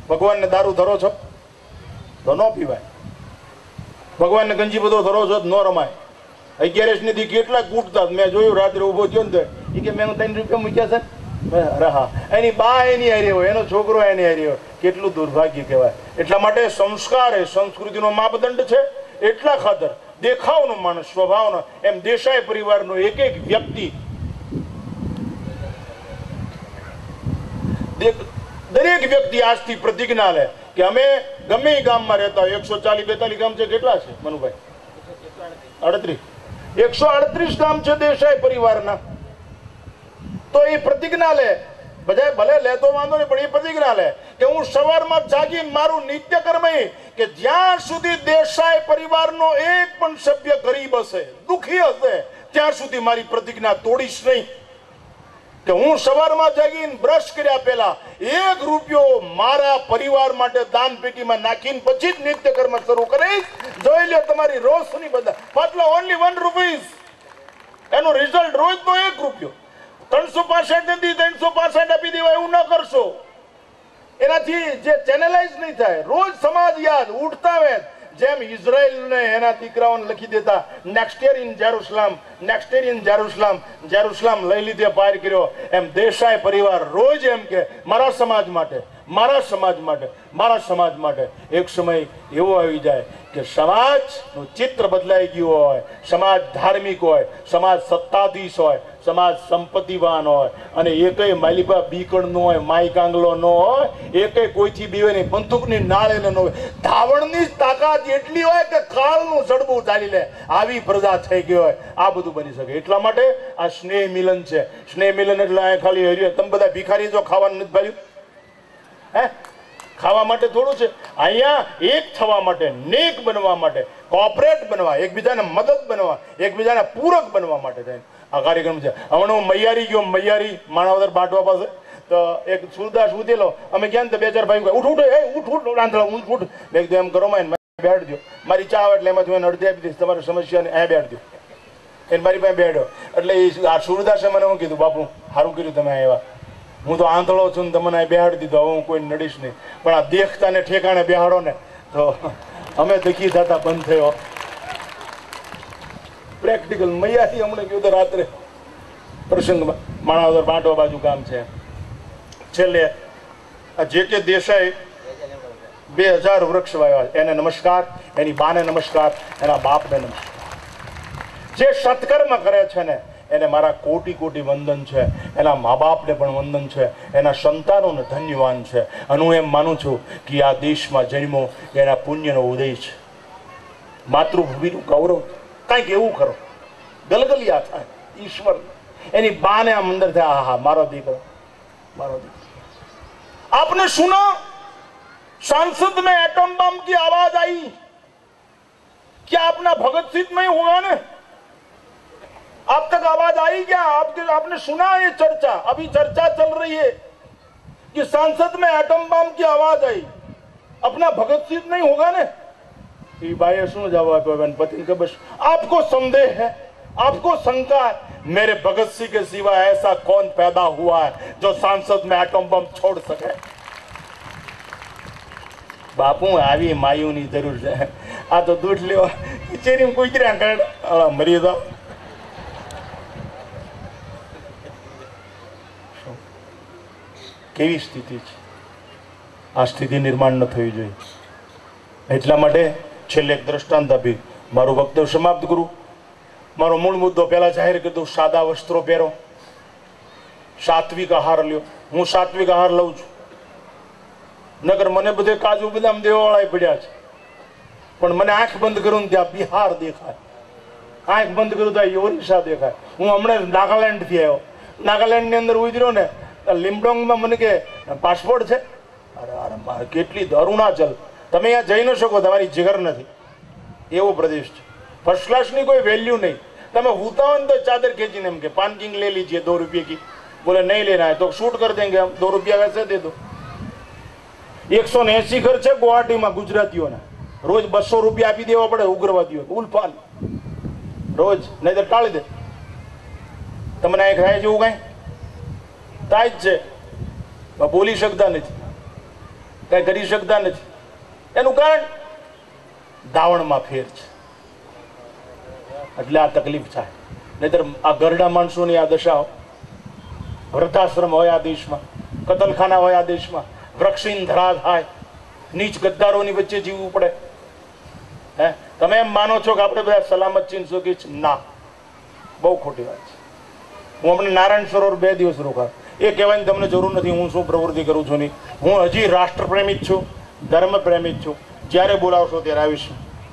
ભગવાનને દારૂ ધરો છો તો ન પીવાય, ભગવાનને ગંજી બધો ધરો છો ન રમાય. 11 ની દી કેટલા કૂટતા મેં જોયું, રાત્રે ઉભો થયો ને એ કે મેં 3 રૂપિયા મૂક્યા છે. અરે હા, એની બા એની હારી હોય, એનો છોકરો એની હારી હોય, કેટલું દુર્ભાગ્ય કહેવાય. એટલા માટે સંસ્કાર એ સંસ્કૃતિનો માપદંડ છે. એટલા ખાતર દેખાવનો માણસ સ્વભાવનો, એમ દેસાઈ પરિવારનો એક એક વ્યક્તિ દરેક વ્યક્તિ આજથી પ્રતિજ્ઞા લે કે અમે ગમે ગામમાં રહેતા હોય, 140-42 ગામ છે, કેટલા છે મનુભાઈ? 138 ગામ છે દેસાઈ પરિવારના. તો એ પ્રતિજ્ઞા લે, બજાય ભલે લેતો વાંધો નહીં, પણ એ પ્રતિજ્ઞા લે કે હું સવારમાં જાગીને મારું નિત્ય કર્મ કે જ્યાં સુધી દેસાઈ પરિવારનો એક પણ સભ્ય ગરીબ હશે, દુખી હશે, ત્યાં સુધી મારી પ્રતિજ્ઞા તોડીશ નહીં. કે હું સવારમાં જાગીને બ્રશ કર્યા પહેલા 1 રૂપિયો મારા પરિવાર માટે દાન પેટીમાં નાખીને પછી જ નિત્ય કર્મ શરૂ કરીશ. જોઈ લો તમારી રોશની બધા પાટલા ઓનલી 1 રૂપીસ, એનો રિઝલ્ટ રોજનો 1 રૂપિયો. 365 નથી 365 આપી દેવાય એવું ન કરશો. એનાથી જે ચેનલાઇઝ નહીં થાય. રોજ સમાજ યાદ ઉઠતા વેત, જેમ ઇઝરાયલને એના દીકરાઓને લખી દેતા next year in Jerusalem, next year in Jerusalem, Jerusalem લઈ લીધે પાર કર્યો, એમ દેસાઈ પરિવાર રોજ એમ કે મારા સમાજ માટે, મારા સમાજ માટે, મારા સમાજ માટે. એક સમય એવો આવી જાય કે સમાજનું ચિત્ર બદલાઈ ગયું હોય, સમાજ ધાર્મિક હોય, સમાજ સત્તાધીશ હોય, સમાજ સંપત્તિવાન હોય, અને એકેય માલિબા બીકણ નો હોય, માઈ કાંગલો નો હોય, એકેય કોઈથી બીવે નહીં, બંદૂકની નાળે ન હોય, ધાવણની જ તાકાત એટલી હોય કે કાળનું જડબું ચાલી લે, આવી પ્રજા થઈ ગઈ હોય. આ બધું બની શકે. એટલા માટે આ સ્નેહ મિલન છે. સ્નેહ મિલન એટલે ખાલી તમે બધા ભિખારી જો ખાવાનું નથી ભાલ્યું, હે ખાવા માટે થોડું છે. અહીંયા એક થવા માટે, નેક બનવા માટે, કોઓપરેટ બનવા, એકબીજાને મદદ બનવા, એકબીજાને પૂરક બનવા માટે થઈને આ કાર્યક્રમ છે. હમણાં હું મૈયારી ગયો, મૈયારી માણાવદર બાટવા પાસે, તો એક સુરદાસ ઉતેલો, અમે ગયા ને તો 2-4 ભાઈ ઉઠ ઉઠ એ ઉઠ રાંધળા ઉઠ મેં કીધું એમ કરો માં બેઠ દો, મારી ચા આવે એટલે એમાંથી અડધી આપી દઈશ, તમારી સમસ્યાને એ બેઠ દો. એને મારી પાસે બેઠો એટલે આ સુરદાસે મને હું કીધું, બાપુ સારું કર્યું તમે આવ્યા, હું તો આંધળો છું ને તમને બેહાડી દીધો, હવે હું કોઈ નડીશ નહીં, પણ આ દેખતા ને ઠેકાણે બેહાડો ને તો અમે દુઃખી થતા બંધ થયો. પ્રેક્ટિકલ મૈયાથી હમણાં ગયું તો રાત્રે પ્રસંગમાં માણાવદર બાંટવા બાજુ કામ છે. છેલ્લે આ જે કે દેસાઈ 2000 વૃક્ષ વાવ્યા, એને નમસ્કાર, એની બાને નમસ્કાર, એના બાપને નમસ્કાર. જે સત્કર્મ કરે છે ને એને મારા કોટી કોટી વંદન છે, એના મા બાપને પણ વંદન છે, એના સંતાનોને ધન્યવાદ છે. અને હું એમ માનું છું કે આ દેશમાં જન્મો એના પુણ્યનો ઉદય છે. માતૃભૂમિનું ગૌરવ કંઈક એવું કરો, ગલગલિયા થાય ઈશ્વર. એની બાને આમ અંદર થાય, હા હા મારો દીકરો, મારો દીકરો. आपने सुना सांसद में एटम बम की आवाज आई, क्या अपना भगत सिंह में ही होगा ना? आप तक आवाज आई क्या? आपने सुना ये चर्चा? अभी चर्चा चल रही है कि सांसद में एटम बम की आवाज आई, अपना भगत सिंह नहीं होगा ना? ये भाई सुन जवाब गणपति का, बस आपको संदेह है, आपको शंका है, मेरे भगत सिंह के सिवा ऐसा कौन पैदा हुआ है जो सांसद में एटम बम छोड़ सके? बापू આવી માયુની જરૂર છે. આ તો દૂધ લેવા ચેરી કુતર્યા કર મરી જાવ. કેવી સ્થિતિ છે? આ સ્થિતિ નિર્માણ ન થવી જોઈએ. એટલા માટે છેલ્લે એક દ્રષ્ટાંત આપી મારું વક્તવ્ય સમાપ્ત કરું. મારો મૂળ મુદ્દો પહેલા જાહેર કરી દઉં, સાદા વસ્ત્રો પહેરો, સાત્વિક આહાર લ્યો. હું સાત્વિક આહાર લઉં છું, નગર મને બધે કાજુ બદામ દેવાવાળા પડ્યા છે, પણ મને આંખ બંધ કરું ને ત્યાં બિહાર દેખાય, આંખ બંધ કરું ત્યાં ઓરિસ્સા દેખાય. હું હમણાં નાગાલેન્ડથી આવ્યો, નાગાલેન્ડની અંદર ઉતર્યો ને લીમડોંગમાં મને કે પાસપોર્ટ છે. અરે અરે મારે કેટલી અરુણાચલ, તમે અહીંયા જઈ ન શકો, તમારી જીગર નથી, એવો પ્રદેશ છે. फर्स्ट क्लास ની કોઈ વેલ્યુ નહીં. તમે હોતા हो तो चादर खींचीने हम के पार्किंग ले लीजिए 2 रुपये की, बोले नहीं लेना है तो शूट कर देंगे हम, 2 रुपया वैसे दे दो. 180 खर्च है गुवाहाटी में गुजरातीओ ने, रोज 200 रुपया आपी देवा पड़े उग्रवादीओ उल्फान रोज, नहीं तो टाળી दे. તમને એક રાય જેવું કઈ થાય જ છે, બોલી શકતા નથી, કઈ કરી શકતા નથી. એનું કારણ દાવણમાં ફેર છે, એટલે આ તકલીફ થાય. નહીતર આ ગરડા માણસોની આ દશા, વૃદ્ધાશ્રમ હોય આ દેશમાં, કતલખાના હોય આ દેશમાં, વૃક્ષહીન ધરા થાય, નીચ ગદ્દારોની વચ્ચે જીવવું પડે. હે તમે એમ માનો છો કે આપણે બધા સલામત છીએ સુખી છે? ના, બહુ ખોટી વાત છે. હું હમણાં નારાયણ સરોવર 2 દિવસ રોકાયો, એ કહેવાની તમને જરૂર નથી હું શું પ્રવૃત્તિ કરું છું નહીં. હું હજી રાષ્ટ્રપ્રેમી જ છું, ધર્મ પ્રેમી જ છું. જ્યારે બોલાવશો ત્યારે આવીશ.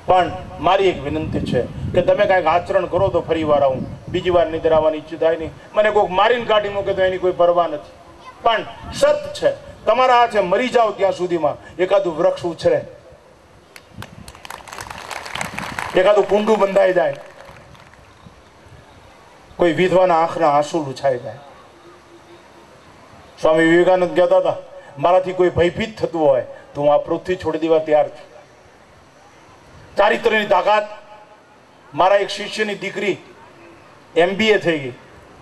પણ મારી એક વિનંતી છે કે તમે કાંઈક આચરણ કરો તો ફરી વાર આવું, બીજી વાર નહીં આવવાની ઈચ્છા થાય નહીં. મને કોઈક મારીને કાઢી મૂકે તો એની કોઈ પરવા નથી. પણ સત છે, તમારા હાથે મરી જાઓ ત્યાં સુધીમાં એકાદું વૃક્ષ ઉછરે, એકાદું કુંડું બંધાઈ જાય, કોઈ વિધવાના આંખના આંસુ લૂછાઈ જાય. સ્વામી વિવેકાનંદ કહેતા હતા, મારાથી કોઈ ભયભીત થતું હોય તો હું આ પૃથ્વી છોડી દેવા તૈયાર છું. ચારિત્રની તાકાત. મારા એક શિષ્યની દીકરી MBA થઈ ગઈ,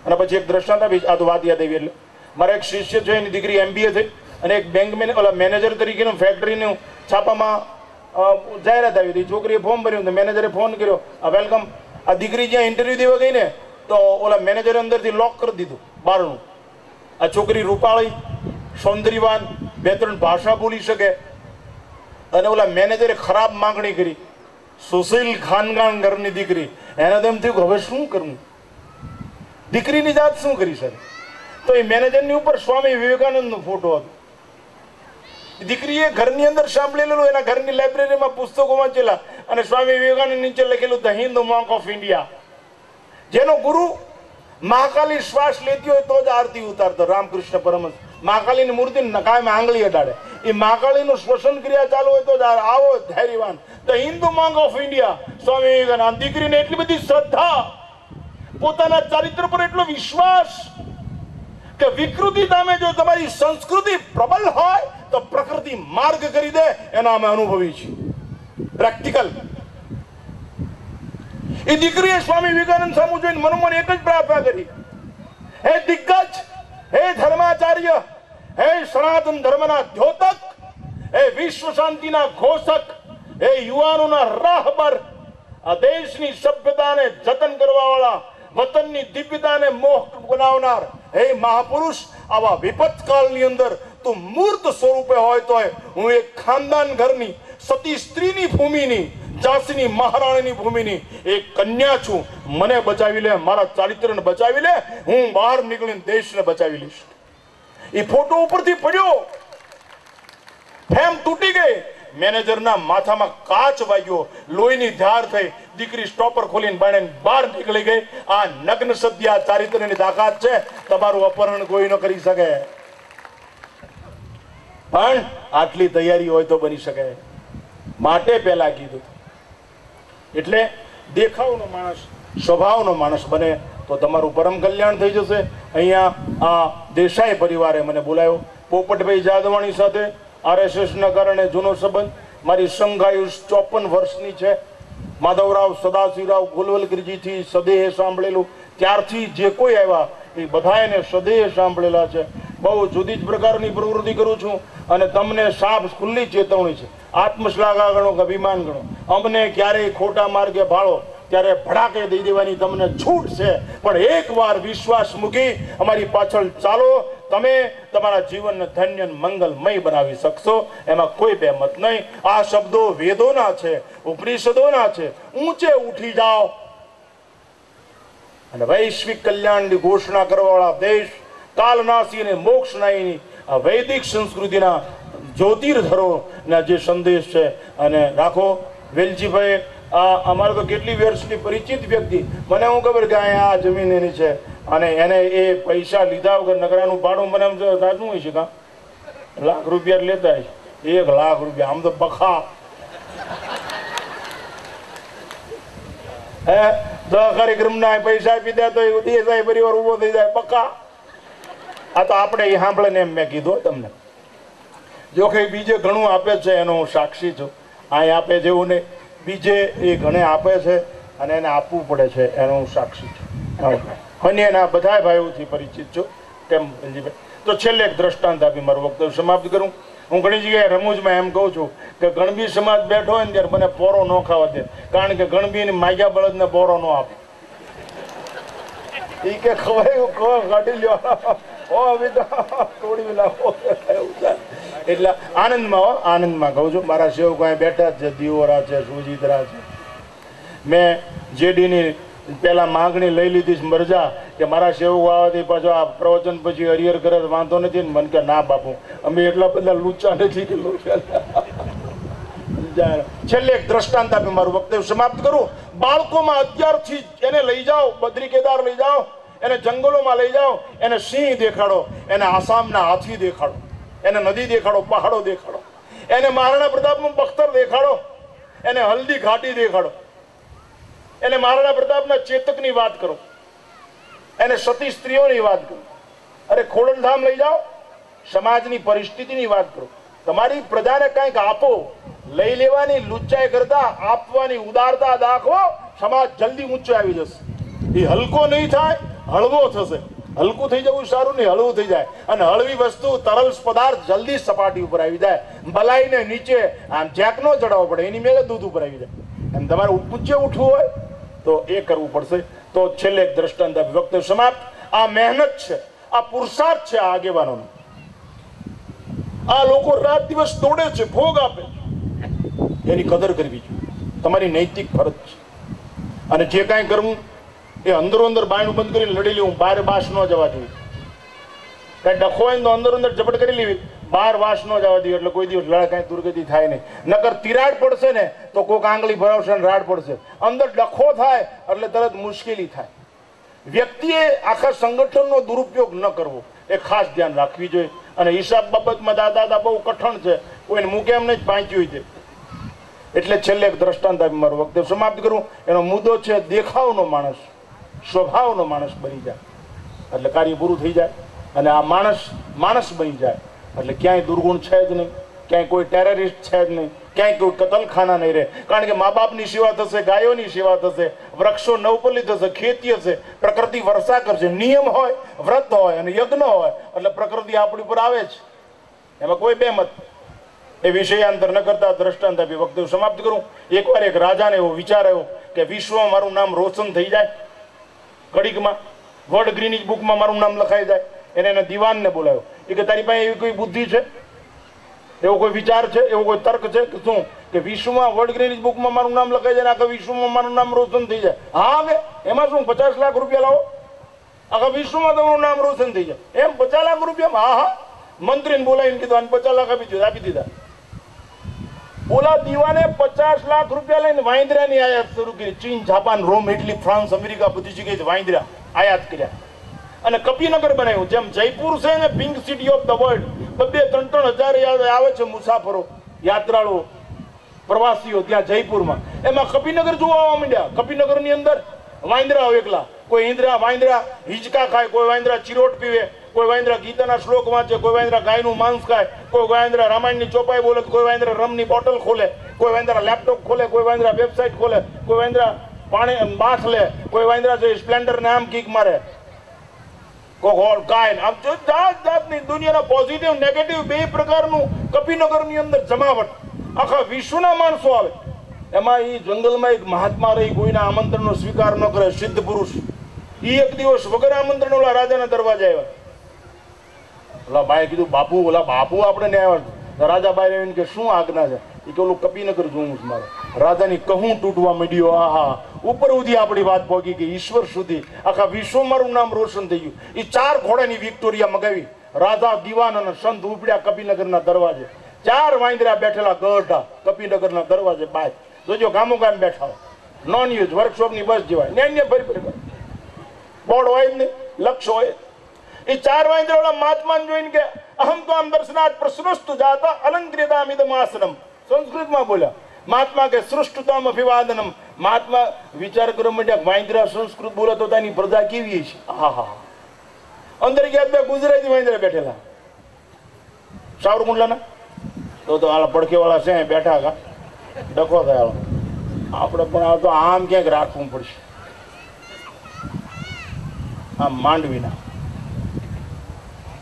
અને પછી એક દ્રષ્ટાંત આપી, આ તો વાત યાદ આવી. એટલે મારા એક શિષ્ય છે, એની દીકરી MBA થઈ અને એક બેંક મેનેજર તરીકેનું ફેક્ટરીનું છાપામાં જાહેરાત આવી હતી. છોકરીએ ફોર્મ ભર્યું, મેનેજરે ફોન કર્યો, વેલકમ. આ દીકરી જ્યાં ઇન્ટરવ્યુ દેવા ગઈ ને તો ઓલા મેનેજરે અંદરથી લોક કરી દીધું બારણું. આ છોકરી રૂપાળી, સૌંદર્યવાન, 2-3 ભાષા બોલી શકે, અને ઓલા મેનેજરે ખરાબ માંગણી કરી, સુશીલ ખાનદાન ઘરની દીકરી. એને તેમ થયું કે હવે શું કરવું, દીકરીની જાત શું કરી શકે? તો એ મેનેજરની ઉપર સ્વામી વિવેકાનંદનો ફોટો હતો. દીકરીએ ઘરની અંદર સાંભળેલું, એના ઘરની લાઇબ્રેરીમાં પુસ્તકો વાંચેલા, અને સ્વામી વિવેકાનંદ નીચે લખેલું the Hind monk of India. જેનો ગુરુ મહાકાલી શ્વાસ લેતી હોય તો જ આરતી ઉતારતો, રામકૃષ્ણ પરમહંસ. મહાકાળીની મૂર્તિ કાયમ આંગળી અડાડે. એ મહાકાળીનું શ્વસન ક્રિયા ચાલુ હોય તો આવો ધૈર્યવાન. The Hindu monk of India Swami Vivekananda. દીકરીને એટલી બધી શ્રદ્ધા, પોતાના ચારિત્ર પર એટલો વિશ્વાસ કે વિકૃતિ સામે જો તમારી સંસ્કૃતિ પ્રબળ હોય તો પ્રકૃતિ માર્ગ કરી દે. એના અમે અનુભવી છીએ, પ્રેક્ટિકલ. એ દીકરીએ સ્વામી વિવેકાનંદ સામું જોઈને મનોમન એક જ પ્રાર્થના કરી, હે દિગ્ગજ, હે ધર્માચાર્ય, હે સનાતન ધર્મના દ્યોતક, હે વિશ્વ શાંતિના ઘોષક, હે યુવાનોના રાહબર, આ દેશની સભ્યતાને જતન કરવા વાળા, વતનની દિવ્યતાને મોહ બનાવનાર હે મહાપુરુષ, આવા વિપત કાળની અંદર તું મૂર્ત સ્વરૂપે હોય તો હું એક ખાનદાન ઘરની સતી સ્ત્રીની ભૂમિની, ઝાંસીની મહારાણીની ભૂમિની એક કન્યા છું. મને બચાવી લે, મારા ચારિત્રને બચાવી લે, હું બહાર નીકળીને દેશને બચાવી લઈશ. એ ફોટો ઉપરથી પડ્યો, ફેમ તૂટી ગઈ, મેનેજરના માથામાં કાચ વાગ્યો, લોહીની ધાર થઈ, દીકરી સ્ટોપર ખોલીને બાળીને બહાર નીકળી ગઈ. આ નગ્ન સત્ય ચારિત્રની તાકાત છે. તમારું અપહરણ કોઈ ન કરી શકે, પણ આટલી તૈયારી હોય તો બની શકે. માટે પહેલા કીધું. એટલે દેખાવનો માણસ, સ્વભાવનો માણસ બને તો તમારું પરમ કલ્યાણ થઈ જશે. અહીંયા આ દેસાઈ પરિવારે મને બોલાવ્યો, પોપટભાઈ જાદવાણી સાથે RSSના કારણે જૂનો સંબંધ. મારી સંઘાયુષ 54 વર્ષની છે. માધવરાવ સદાશિવરાવ ગોલવલકરજીથી સદેહ સાંભળેલું, ત્યારથી જે કોઈ આવ્યા એ બધા એને સદેહ સાંભળેલા છે. બહુ જુદી જ પ્રકારની પ્રવૃત્તિ કરું છું અને તમને સાફ ખુલ્લી ચેતવણી છે. આત્મશ્લાઘા ગણો કે અભિમાન ગણો, અમને ક્યારેય ખોટા માર્ગે ભાળો ત્યારે ભડાકે દઈ દેવાની તમને છૂટ છે. પણ એકવાર વિશ્વાસ મૂકી અમારી પાછળ ચાલો, તમે તમારા જીવનને ધન્ય મંગલમય બનાવી શકશો. એમાં કોઈ બેમત નહીં. આ શબ્દો વેદોના છે, ઉપનિષદોના છે. ઊંચે ઉઠી જાઓ અને વૈશ્વિક કલ્યાણની ઘોષણા કરવાવાળા દેશ, કાલનાશી અને મોક્ષનાયની આ વૈદિક સંસ્કૃતિના જ્યોતિર્ધરોના જે સંદેશ છે અને રાખો. વેલજીભાઈ આ અમારે તો કેટલી વર્ષની પરિચિત વ્યક્તિ, મને હું ખબર કે અહીંયા આ જમીન એની છે અને એને એ પૈસા લીધા વગર નગરાનું ભાડું મને એમ સાચું હોય છે કા લાખ રૂપિયા લેતા હોય. 1 લાખ રૂપિયા આમ તો બખા હે કાર્યક્રમના પૈસા આપી દે તો દેસાઈ પરિવાર ઉભો થઈ જાય બકા. આ તો આપણે એ સાંભળે ને એમ મેં કીધું તમને. જો કઈ બીજે ઘણું આપે છે એનો હું સાક્ષી છું. અહીં આપે જેવું નહીં, બીજે એ ઘણે આપે છે અને એને આપવું પડે છે એનો હું સાક્ષી છું. અન્યના બધા ભાઈઓથી પરિચિત છું. કેમ વેલજીભાઈ? તો છેલ્લે એક દ્રષ્ટાંત આપી મારું વક્તવ્ય સમાપ્ત કરું. હું ઘણી જગ્યાએ રમૂજમાં એમ કહું છું કે ગણબી સમાજ બેઠો હોય ને ત્યારે મને પોરો ન ખાવા દે, કારણ કે ગણબી માગ્યા બળદને પોરો ન આપે. એ કે ખવાય કાઢી લ્યો થોડી એટલે આનંદમાં આનંદમાં કહું છું. મારા સેવકો અહીં બેઠા જ છે, દિયોરા છે, સુજીતરા છે. મેં જેડીની પેલા માંગણી લઈ લીધી છે મરજા કે મારા સેવકો આવવાથી પાછો આ પ્રવચન પછી હરિહર કરે વાંધો નથી ને. મને કે ના બાપુ, અમે એટલા બધા લુચ્ચા નથી કે છેલ્લે એક દ્રષ્ટાંત આપી મારું વક્તવ્ય સમાપ્ત કરું. બાળકોમાં અત્યારથી એને લઈ જાઓ, બદ્રી કેદાર લઈ જાઓ, એને જંગલોમાં લઈ જાઓ, એને સિંહ દેખાડો, એને આસામના હાથી દેખાડો, એને નદી દેખાડો, પહાડો દેખાડો, એને મહારાણા પ્રતાપનું બખ્તર દેખાડો, એને હલ્દી ઘાટી દેખાડો, એને મહારાણા પ્રતાપના ચેતકની વાત કરો, એને સતી સ્ત્રીઓની વાત કરો. અરે ખોડલધામ લઈ જાઓ, સમાજની પરિસ્થિતિની વાત કરો. તમારી પ્રજાને કંઈક આપો. લઈ લેવાની લુચ્ચાઈ કરતા આપવાની ઉદારતા દાખવો, સમાજ જલ્દી ઊંચો આવી જશે. એ હલકો નહીં થાય, હળવો થશે. હલકું થઈ જવું સારું નહીં, હળવું થઈ જાય. અને હળવી વસ્તુ, તરલ પદાર્થ જલ્દી સપાટી ઉપર આવી જાય. ભલાઈને નીચે આમ જેક નો ચડાવવો પડે, એની મેળે દૂધ ઉપર આવી જાય. એમ તમારે ઊંચે ઉઠવું હોય તો એ કરવું પડશે. તો છેલ્લે એક દ્રષ્ટાંત વખતે સમાપ્ત. આ મહેનત છે, આ પુરુષાર્થ છે આ આગેવાનોનો. આ લોકો રાત દિવસ દોડે છે, ભોગ આપે છે, એની કદર કરવી જોઈએ. તમારી નૈતિક ફરજ છે. અને જે કાંઈ કરવું એ અંદરો અંદર બાયણું બંધ કરીને લડી લેવું. બહાર વાસ ન જવા દેવું. કઈ ડખો હોય તો અંદર અંદર ઝપટ કરી લેવી, બહાર વાસ ન જવા દેવી. એટલે કોઈ દિવસ લડાઈ કાંઈ દુર્ગતિ થાય નહીં. નકર તિરાડ પડશે ને તો કોઈક આંગળી ભરાવશે ને રાડ પડશે. અંદર ડખો થાય એટલે તરત મુશ્કેલી થાય. વ્યક્તિએ આખા સંગઠનનો દુરુપયોગ ન કરવો એ ખાસ ધ્યાન રાખવી જોઈએ. અને હિસાબ બાબતમાં દાદા બહુ કઠણ છે, કોઈને મૂકે એમ નહીં પાંચ્યું છે. એટલે છેલ્લે એક દ્રષ્ટાંત આપી મારું વક્તવ્ય સમાપ્ત કરું. એનો મુદ્દો છે દેખાવનો માણસ સ્વભાવનો માણસ બની જાય એટલે કાર્ય પૂરું થઈ જાય. અને આ માણસ બની જાય એટલે ક્યાંય દુર્ગુણ છે જ નહીં, ક્યાંય કોઈ ટેરરિસ્ટ છે જ નહીં, ક્યાંય કોઈ કતલખાના નહીં રહે. કારણ કે મા બાપની સેવા થશે, ગાયોની સેવા થશે, વૃક્ષો નવપલ્લી થશે, ખેતી હશે, પ્રકૃતિ વર્ષા કરશે. નિયમ હોય, વ્રત હોય અને યજ્ઞ હોય એટલે પ્રકૃતિ આપણી ઉપર આવે જ, એમાં કોઈ બેમત. એ વિષયાંતર ન કરતા દ્રષ્ટાંત આપી વક્તવ્ય સમાપ્ત કરું. એકવાર એક રાજાને એવો વિચાર આવ્યો કે વિશ્વમાં મારું નામ રોશન થઈ જાય, ઘડીકમાં વર્લ્ડ ગ્રીનિજ બુકમાં મારું નામ લખાઈ જાય. એના દિવાનને બોલાવ્યો. એ કે તારી પાસે એવી કોઈ બુદ્ધિ છે, એવો કોઈ વિચાર છે, એવો કોઈ તર્ક છે કે શું કે વિશ્વમાં વર્લ્ડ ગ્રીનિજ બુકમાં મારું નામ લખાઈ જાય, આખા વિશ્વમાં મારું નામ રોશન થઈ જાય? હા હવે એમાં શું 50 લાખ રૂપિયા લાવો, આખા વિશ્વમાં તમારું નામ રોશન થઈ જાય. એમ 50 લાખ રૂપિયામાં? હા હા. મંત્રીને બોલાવીને કીધું અને 50 લાખ આપી દીધા. ઓલા દીવાને 50 લાખ રૂપિયા લઈને વાંદરાની આયાત શરૂ કરી. ચીન, જાપાન, રોમ, ઇટલી, ફ્રાન્સ, અમેરિકા બધી જગ્યાએ વાંદરા આયાત કર્યા અને કપિનગર બનાવ્યું. જેમ જયપુર છે ને pink city of the world, 2-3 હજાર આવે છે મુસાફરો, યાત્રાળુઓ, પ્રવાસીઓ ત્યાં જયપુરમાં. એમાં કપિનગર જોવા આવવા માંડ્યા. કપિનગરની અંદર વાંદરા એકલા, કોઈ વાંદરા હિંચકા ખાય, કોઈ વાંદરા ચિરોટ પીવે, કોઈ વાંદરા ગીતાના શ્લોક વાંચે, કોઈ વાંદરા ગાયનું માંસ ખાય, કોઈ વાંદરા રામાયણની ચોપાઈ બોલે, કોઈ વાંદરા રમની બોટલ ખોલે, કોઈ વાંદરા લેપટોપ ખોલે, કોઈ વાંદરા વેબસાઇટ ખોલે, કોઈ વાંદરા પાણી બાથ લે, કોઈ વાંદરા છે સ્પ્લેન્ડર ને આમ કિક મારે, આમ જાતની દુનિયાના પોઝિટિવ નેગેટિવ બે પ્રકારનું કપિનગરની અંદર જમાવટ. આખા વિશ્વના માણસો આવે. એમાં એ જંગલમાં એક મહાત્મા રહી, કોઈના આમંત્રણનો સ્વીકાર ન કરે, સિદ્ધ પુરુષ. એ એક દિવસ વગર આમંત્રણ ઓલા રાજાના દરવાજે આવ્યા. ઓલા ભાઈ કીધું બાપુ, ઓલા બાપુ આપણે ને આવ્યા. રાજા ભાઈ આવીને કે શું આજ્ઞા છે? એ કે ઓલું કપિનગર જોવું છે મારે. રાજાની કહું તૂટવા માંડ્યો. આહા, ઉપર સુધી આપણી વાત પહોંચી ગઈ, ઈશ્વર સુધી, આખા વિશ્વ મારું નામ રોશન થઈ ગયું. એ 4 ઘોડાની વિક્ટોરિયા મગાવી. રાજા, દિવાન અને સંત ઉપડ્યા કપિનગરના દરવાજે. 4 વાંદરા બેઠેલા ગઢા કપિનગરના દરવાજે બાય. જોજો ગામો ગામ બેઠા હોય, નોન યુઝ વર્કશોપની બસ જેવાય, ન્યાન્ય ફરી બોર્ડ હોય જ નહીં, લક્ષ હોય. એ 4 વાંદરા મહાત્માને જોઈને કે અહમ તો આમ દર્શનાથ પ્રસૃષ્ટ જાતા અલંકૃતામ ઇદમાસનમ. સંસ્કૃતમાં બોલ્યા. મહાત્મા કે સૃષ્ટતામ અભિવાદનમ. મહાત્મા વિચાર કરવા માંડ્યા, વાંદરા સંસ્કૃત બોલે તો તેની પ્રજા કેવી છે? આહા. અંદર ગયા 2 ગુજરાતી વાંદરા બેઠેલા, સાવરકુંડલાના. તો આલા પડખે વાળા છે બેઠા હતા, ડખો થયા. આપણે પણ આ તો આમ ક્યાંક રાખવું પડશે, આમ માંડવીના.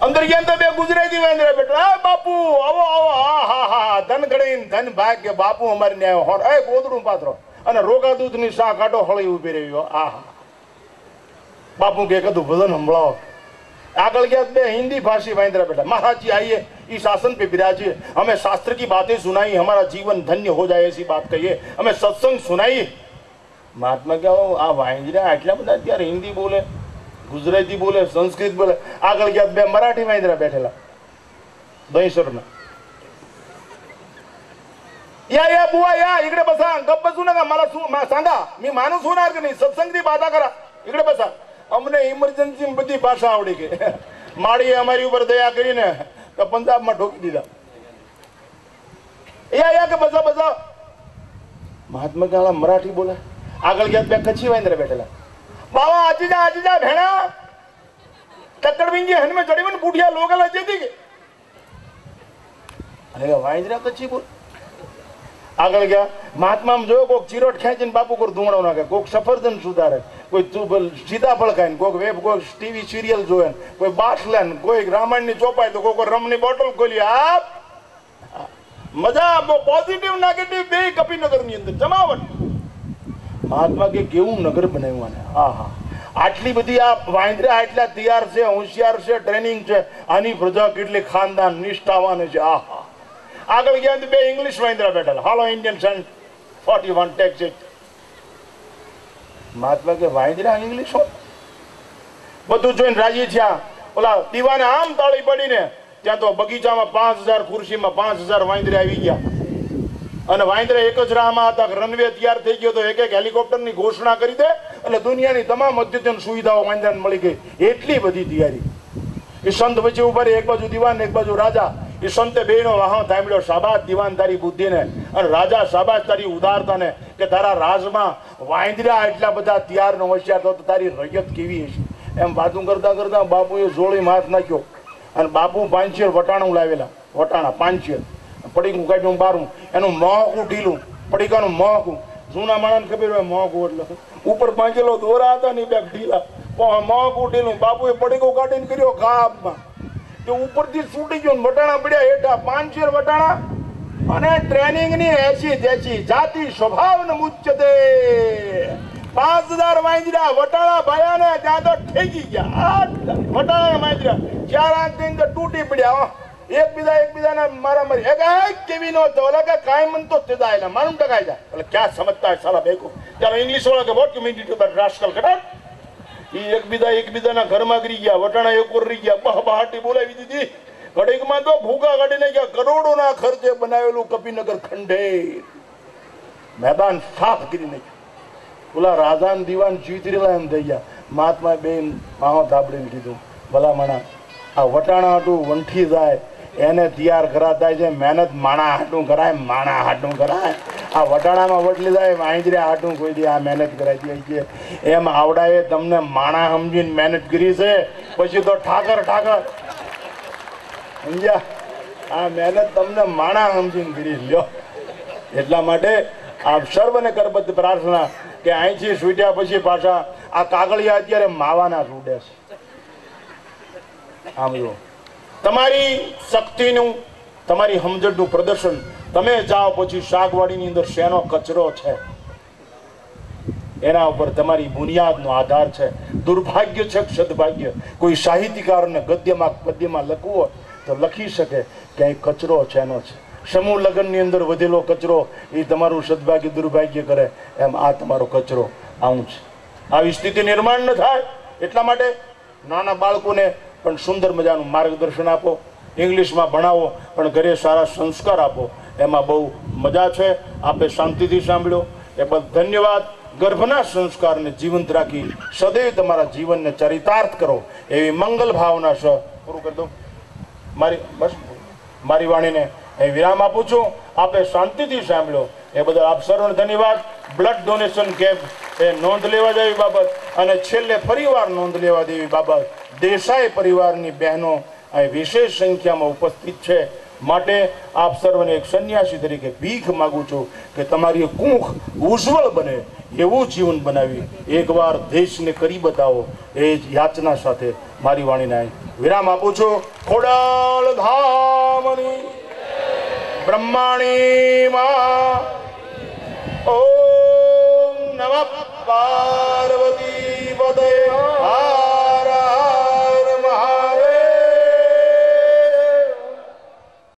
અંદર ગયા તો 2 ગુજરાતી વાંદરા બેઠા. બાપુ આવો આવો. હા હા, ધન ગણીને ધન ભાગ્ય બાપુ અમારી ન્યાય હોર. ગોદડું પાત્રો અને રોગા દૂધની શાક આટો હળી ઉભી રહ્યો. આહા. બાપુ કે કદું ભજન સંભળાવો. આગળ ગયા 2 हिंदी भाषी वाइंद्रा बेटा. महाराज जी आइए, इस शासन पे विराजिए, हमें शास्त्र की बातें सुनाई, हमारा जीवन धन्य हो जाए ऐसी बात कहिए, हमें सत्संग सुनाइए. महात्मा क्या हो, आ वाइंद्रा आटला બધા ત્યારે હિન્દી બોલે, ગુજરાતી બોલે, સંસ્કૃત બોલે. આગળ ગયા 2 મરાઠી વાઇંદ્રા બેઠેલા દહીસરના. या बुवा या इकडे बसा, गप्प बसू नका. मला सांगा, मी माणूस होणार की नाही? सत्संगची बाता करा, इकडे बसा. અમને ઇમરજન્સી બધી ભાષા આવડી ગઈ. માળીએ અમારી ઉપર દયા કરીને તો પંજાબમાં ઠોકી દીધા. યા કે બસા બસા. મહાત્મા કાળા મરાઠી બોલે. આગળ ગયા 2 કચ્છી વાંદરા બેઠેલા. બાવા આજી જા ભેણા ટક્કડવિંજી હન મે ચડી ને બુઢિયા લોગલ જતી કે. અરે વાંદરા કચ્છી બોલ. આગળ ગયા મહાત્મા જોયો, કોક ચીરોટ ખેંચીને બાપુ કોર ધૂણો નાખે, કોક સફરજન સુધારે, કોઈ સીતાફળ ખાય, કોક વેબ, કોઈ ટીવી સિરિયલ જોવે, કોઈ બાસ લે, કોઈ રામાયણની ચોપાય, તો કોઈ રમની બોટલ ખોલી. આ મજા, પોઝિટિવ નેગેટિવ બે કપિનગરની અંદર જમાવટ. મહાત્મા કે કેવું નગર બનાવ્યું. આહા, આટલી બધી આ વાંદરા આટલા તૈયાર છે, હોશિયાર છે, ટ્રેનિંગ છે, આની પ્રજા કેટલી ખાનદાન નિષ્ઠાવાન છે. આહા. આગળ ગયા 2 ઇંગ્લિશ વાંદરા બેઠેલા. હાલો ઇન્ડિયન સન 41 ટેક્સ ઇટ. મહાત્મા કે વાંદરા ઇંગ્લિશ હો? બધું જોઈને રાજી થયા. ઓલા દીવાને આમ તાળી પડીને ત્યાં તો બગીચામાં 5000 ખુરશીમાં 5000 વાંદરા આવી ગયા. અને વાંદરા એક જ રાહમાં હતા. રનવે તૈયાર થઈ ગયો તો એક હેલિકોપ્ટરની ઘોષણા કરી દે અને દુનિયાની તમામ અદ્યતન સુવિધાઓ વાંદરાને મળી ગઈ. એટલી બધી તૈયારી. એ સંત વચ્ચે ઉભા રહી, એક બાજુ દીવાન એક બાજુ રાજા. એ સંતે બેનો વાહો થાંભળ્યો, શાબાશ દીવાન તારી બુદ્ધિને, અને રાજા શાબાશ તારી ઉદારતાને, કે તારા રાજમાં વાંદરા એટલા બધા તૈયાર ન હોશિયાર તો તારી રૈયત કેવી હશે. એમ વાતું કરતા કરતા બાપુએ જોડી હાથ નાખ્યો, અને બાપુ 5 વટાણું લાવેલા, વટાણા 5 પડીકું કાઢ્યું બારું, એનું મોંકું ઢીલું, પડીકાનું મોંકું. જૂના માણસ ખબર હોય મોંકું એટલે ઉપર પાંચેલો દોરા હતા ને બે ઢીલા, મોંકું ઢીલું. બાપુએ પડીકું કાઢીને કર્યો ગામમાં, તે ઉપરથી છૂટી ગયો, વટાણા પડ્યા હેઠા, 5 વટાણા. અને ટ્રેનિંગ ની એસી તેસી જાતિ સ્વભાવ ને મુચ્યતે. 5000 વાંદરા વટાણા ભાયા ને ત્યાં તો ઠેકી ગયા. વટાણા વાંદરા ચાર આંખ તૂટી પડ્યા, એકબીજાને મારા મારી. કેવી નો કે કાંઈ મન તો તેદાયેલા મારું ટકાઈ જાય. એટલે ક્યાં સમજતા હોય સાલા બેકો. ચાલો ઇંગ્લિશ વાળા કે what you mean to the rascal કટા. એ એકબીજાના ઘરમાં ગરી ગયા, વટાણા એક રહી ગયા, બહાટી બોલાવી દીધી. ઘડીકમાં તો ભૂકા કાઢી નાખ્યા. કરોડોના ખર્ચે બનાવેલું કપીનગર ખંડેર મેદાન સાફ કરી નાખ્યું. ઓલા રાજાન દીવાન ચીતરેલા એમ થઈ ગયા. મહાત્મા બેન માહો થાબડીને કીધું, ભલા મણા આ વટાણા હાટું વંઠી જાય એને તૈયાર કરાતા છે, મહેનત માણા હાટું કરાય, માણા હાટું કરાય. આ વટાણામાં વટલી જાય વાંદરા હાટું કોઈ દી આ મહેનત કરાતી હોય છે. એમ આવડાએ તમને માણા સમજીને મહેનત કરી છે, પછી તો ઠાકર સમજ્યા. આ મહેનત તમને માણા સમજીને કરી લ્યો. એટલા માટે આપ સર્વને કરબદ્ધ પ્રાર્થના કે અહીંથી છૂટ્યા પછી પાછા આ કાગળિયા અત્યારે માવાના છૂટે છે. આમ જો તમારી શક્તિનું, તમારી સમજણનું પ્રદર્શન. તમે જાઓ પછી શાકવાડીની અંદર શેનો કચરો છે એના ઉપર તમારી બુનિયાદનો આધાર છે. દુર્ભાગ્ય છે કે સદભાગ્ય, કોઈ સાહિત્યકારને ગદ્યમાં પદ્યમાં લખવું હોય તો લખી શકે કે અહીં કચરો છે એનો છે. સમૂહ લગ્નની અંદર વધેલો કચરો એ તમારું સદભાગ્ય દુર્ભાગ્ય કરે, એમ આ તમારો કચરો આવું છે. આવી સ્થિતિ નિર્માણ ન થાય એટલા માટે નાના બાળકોને પણ સુંદર મજાનું માર્ગદર્શન આપો, ઇંગ્લિશમાં ભણાવો, પણ ઘરે સારા સંસ્કાર આપો. એમાં બહુ મજા છે. આપે શાંતિથી સાંભળ્યો એ બસ ધન્યવાદ. ગર્ભના સંસ્કારને જીવંત રાખી સદૈવ તમારા જીવનને ચરિતાર્થ કરો એવી મંગલ ભાવના સહ પૂરું કરી દો. મારી વાણીને વિરામ આપું છું. આપે શાંતિથી સાંભળ્યો એ બદલ આપ સર્વને ધન્યવાદ. બ્લડ ડોનેશન કેમ્પ એ નોંધ લેવા જેવી બાબત, અને છેલ્લે ફરીવાર નોંધ લેવા જેવી બાબત. દેસાઈ પરિવારની બહેનો અહીં વિશેષ સંખ્યામાં ઉપસ્થિત છે, માટે આપ સર્વને એક સંન્યાસી તરીકે ભીખ માગું છું કે તમારી કુંખ ઉજ્જવળ બને એવું જીવન બનાવી એકવાર દેશને કરી બતાવો. એ જ યાચના સાથે મારી વાણીને વિરામ આપું છું. ખોડાલ ધામની બ્રહ્માણી માં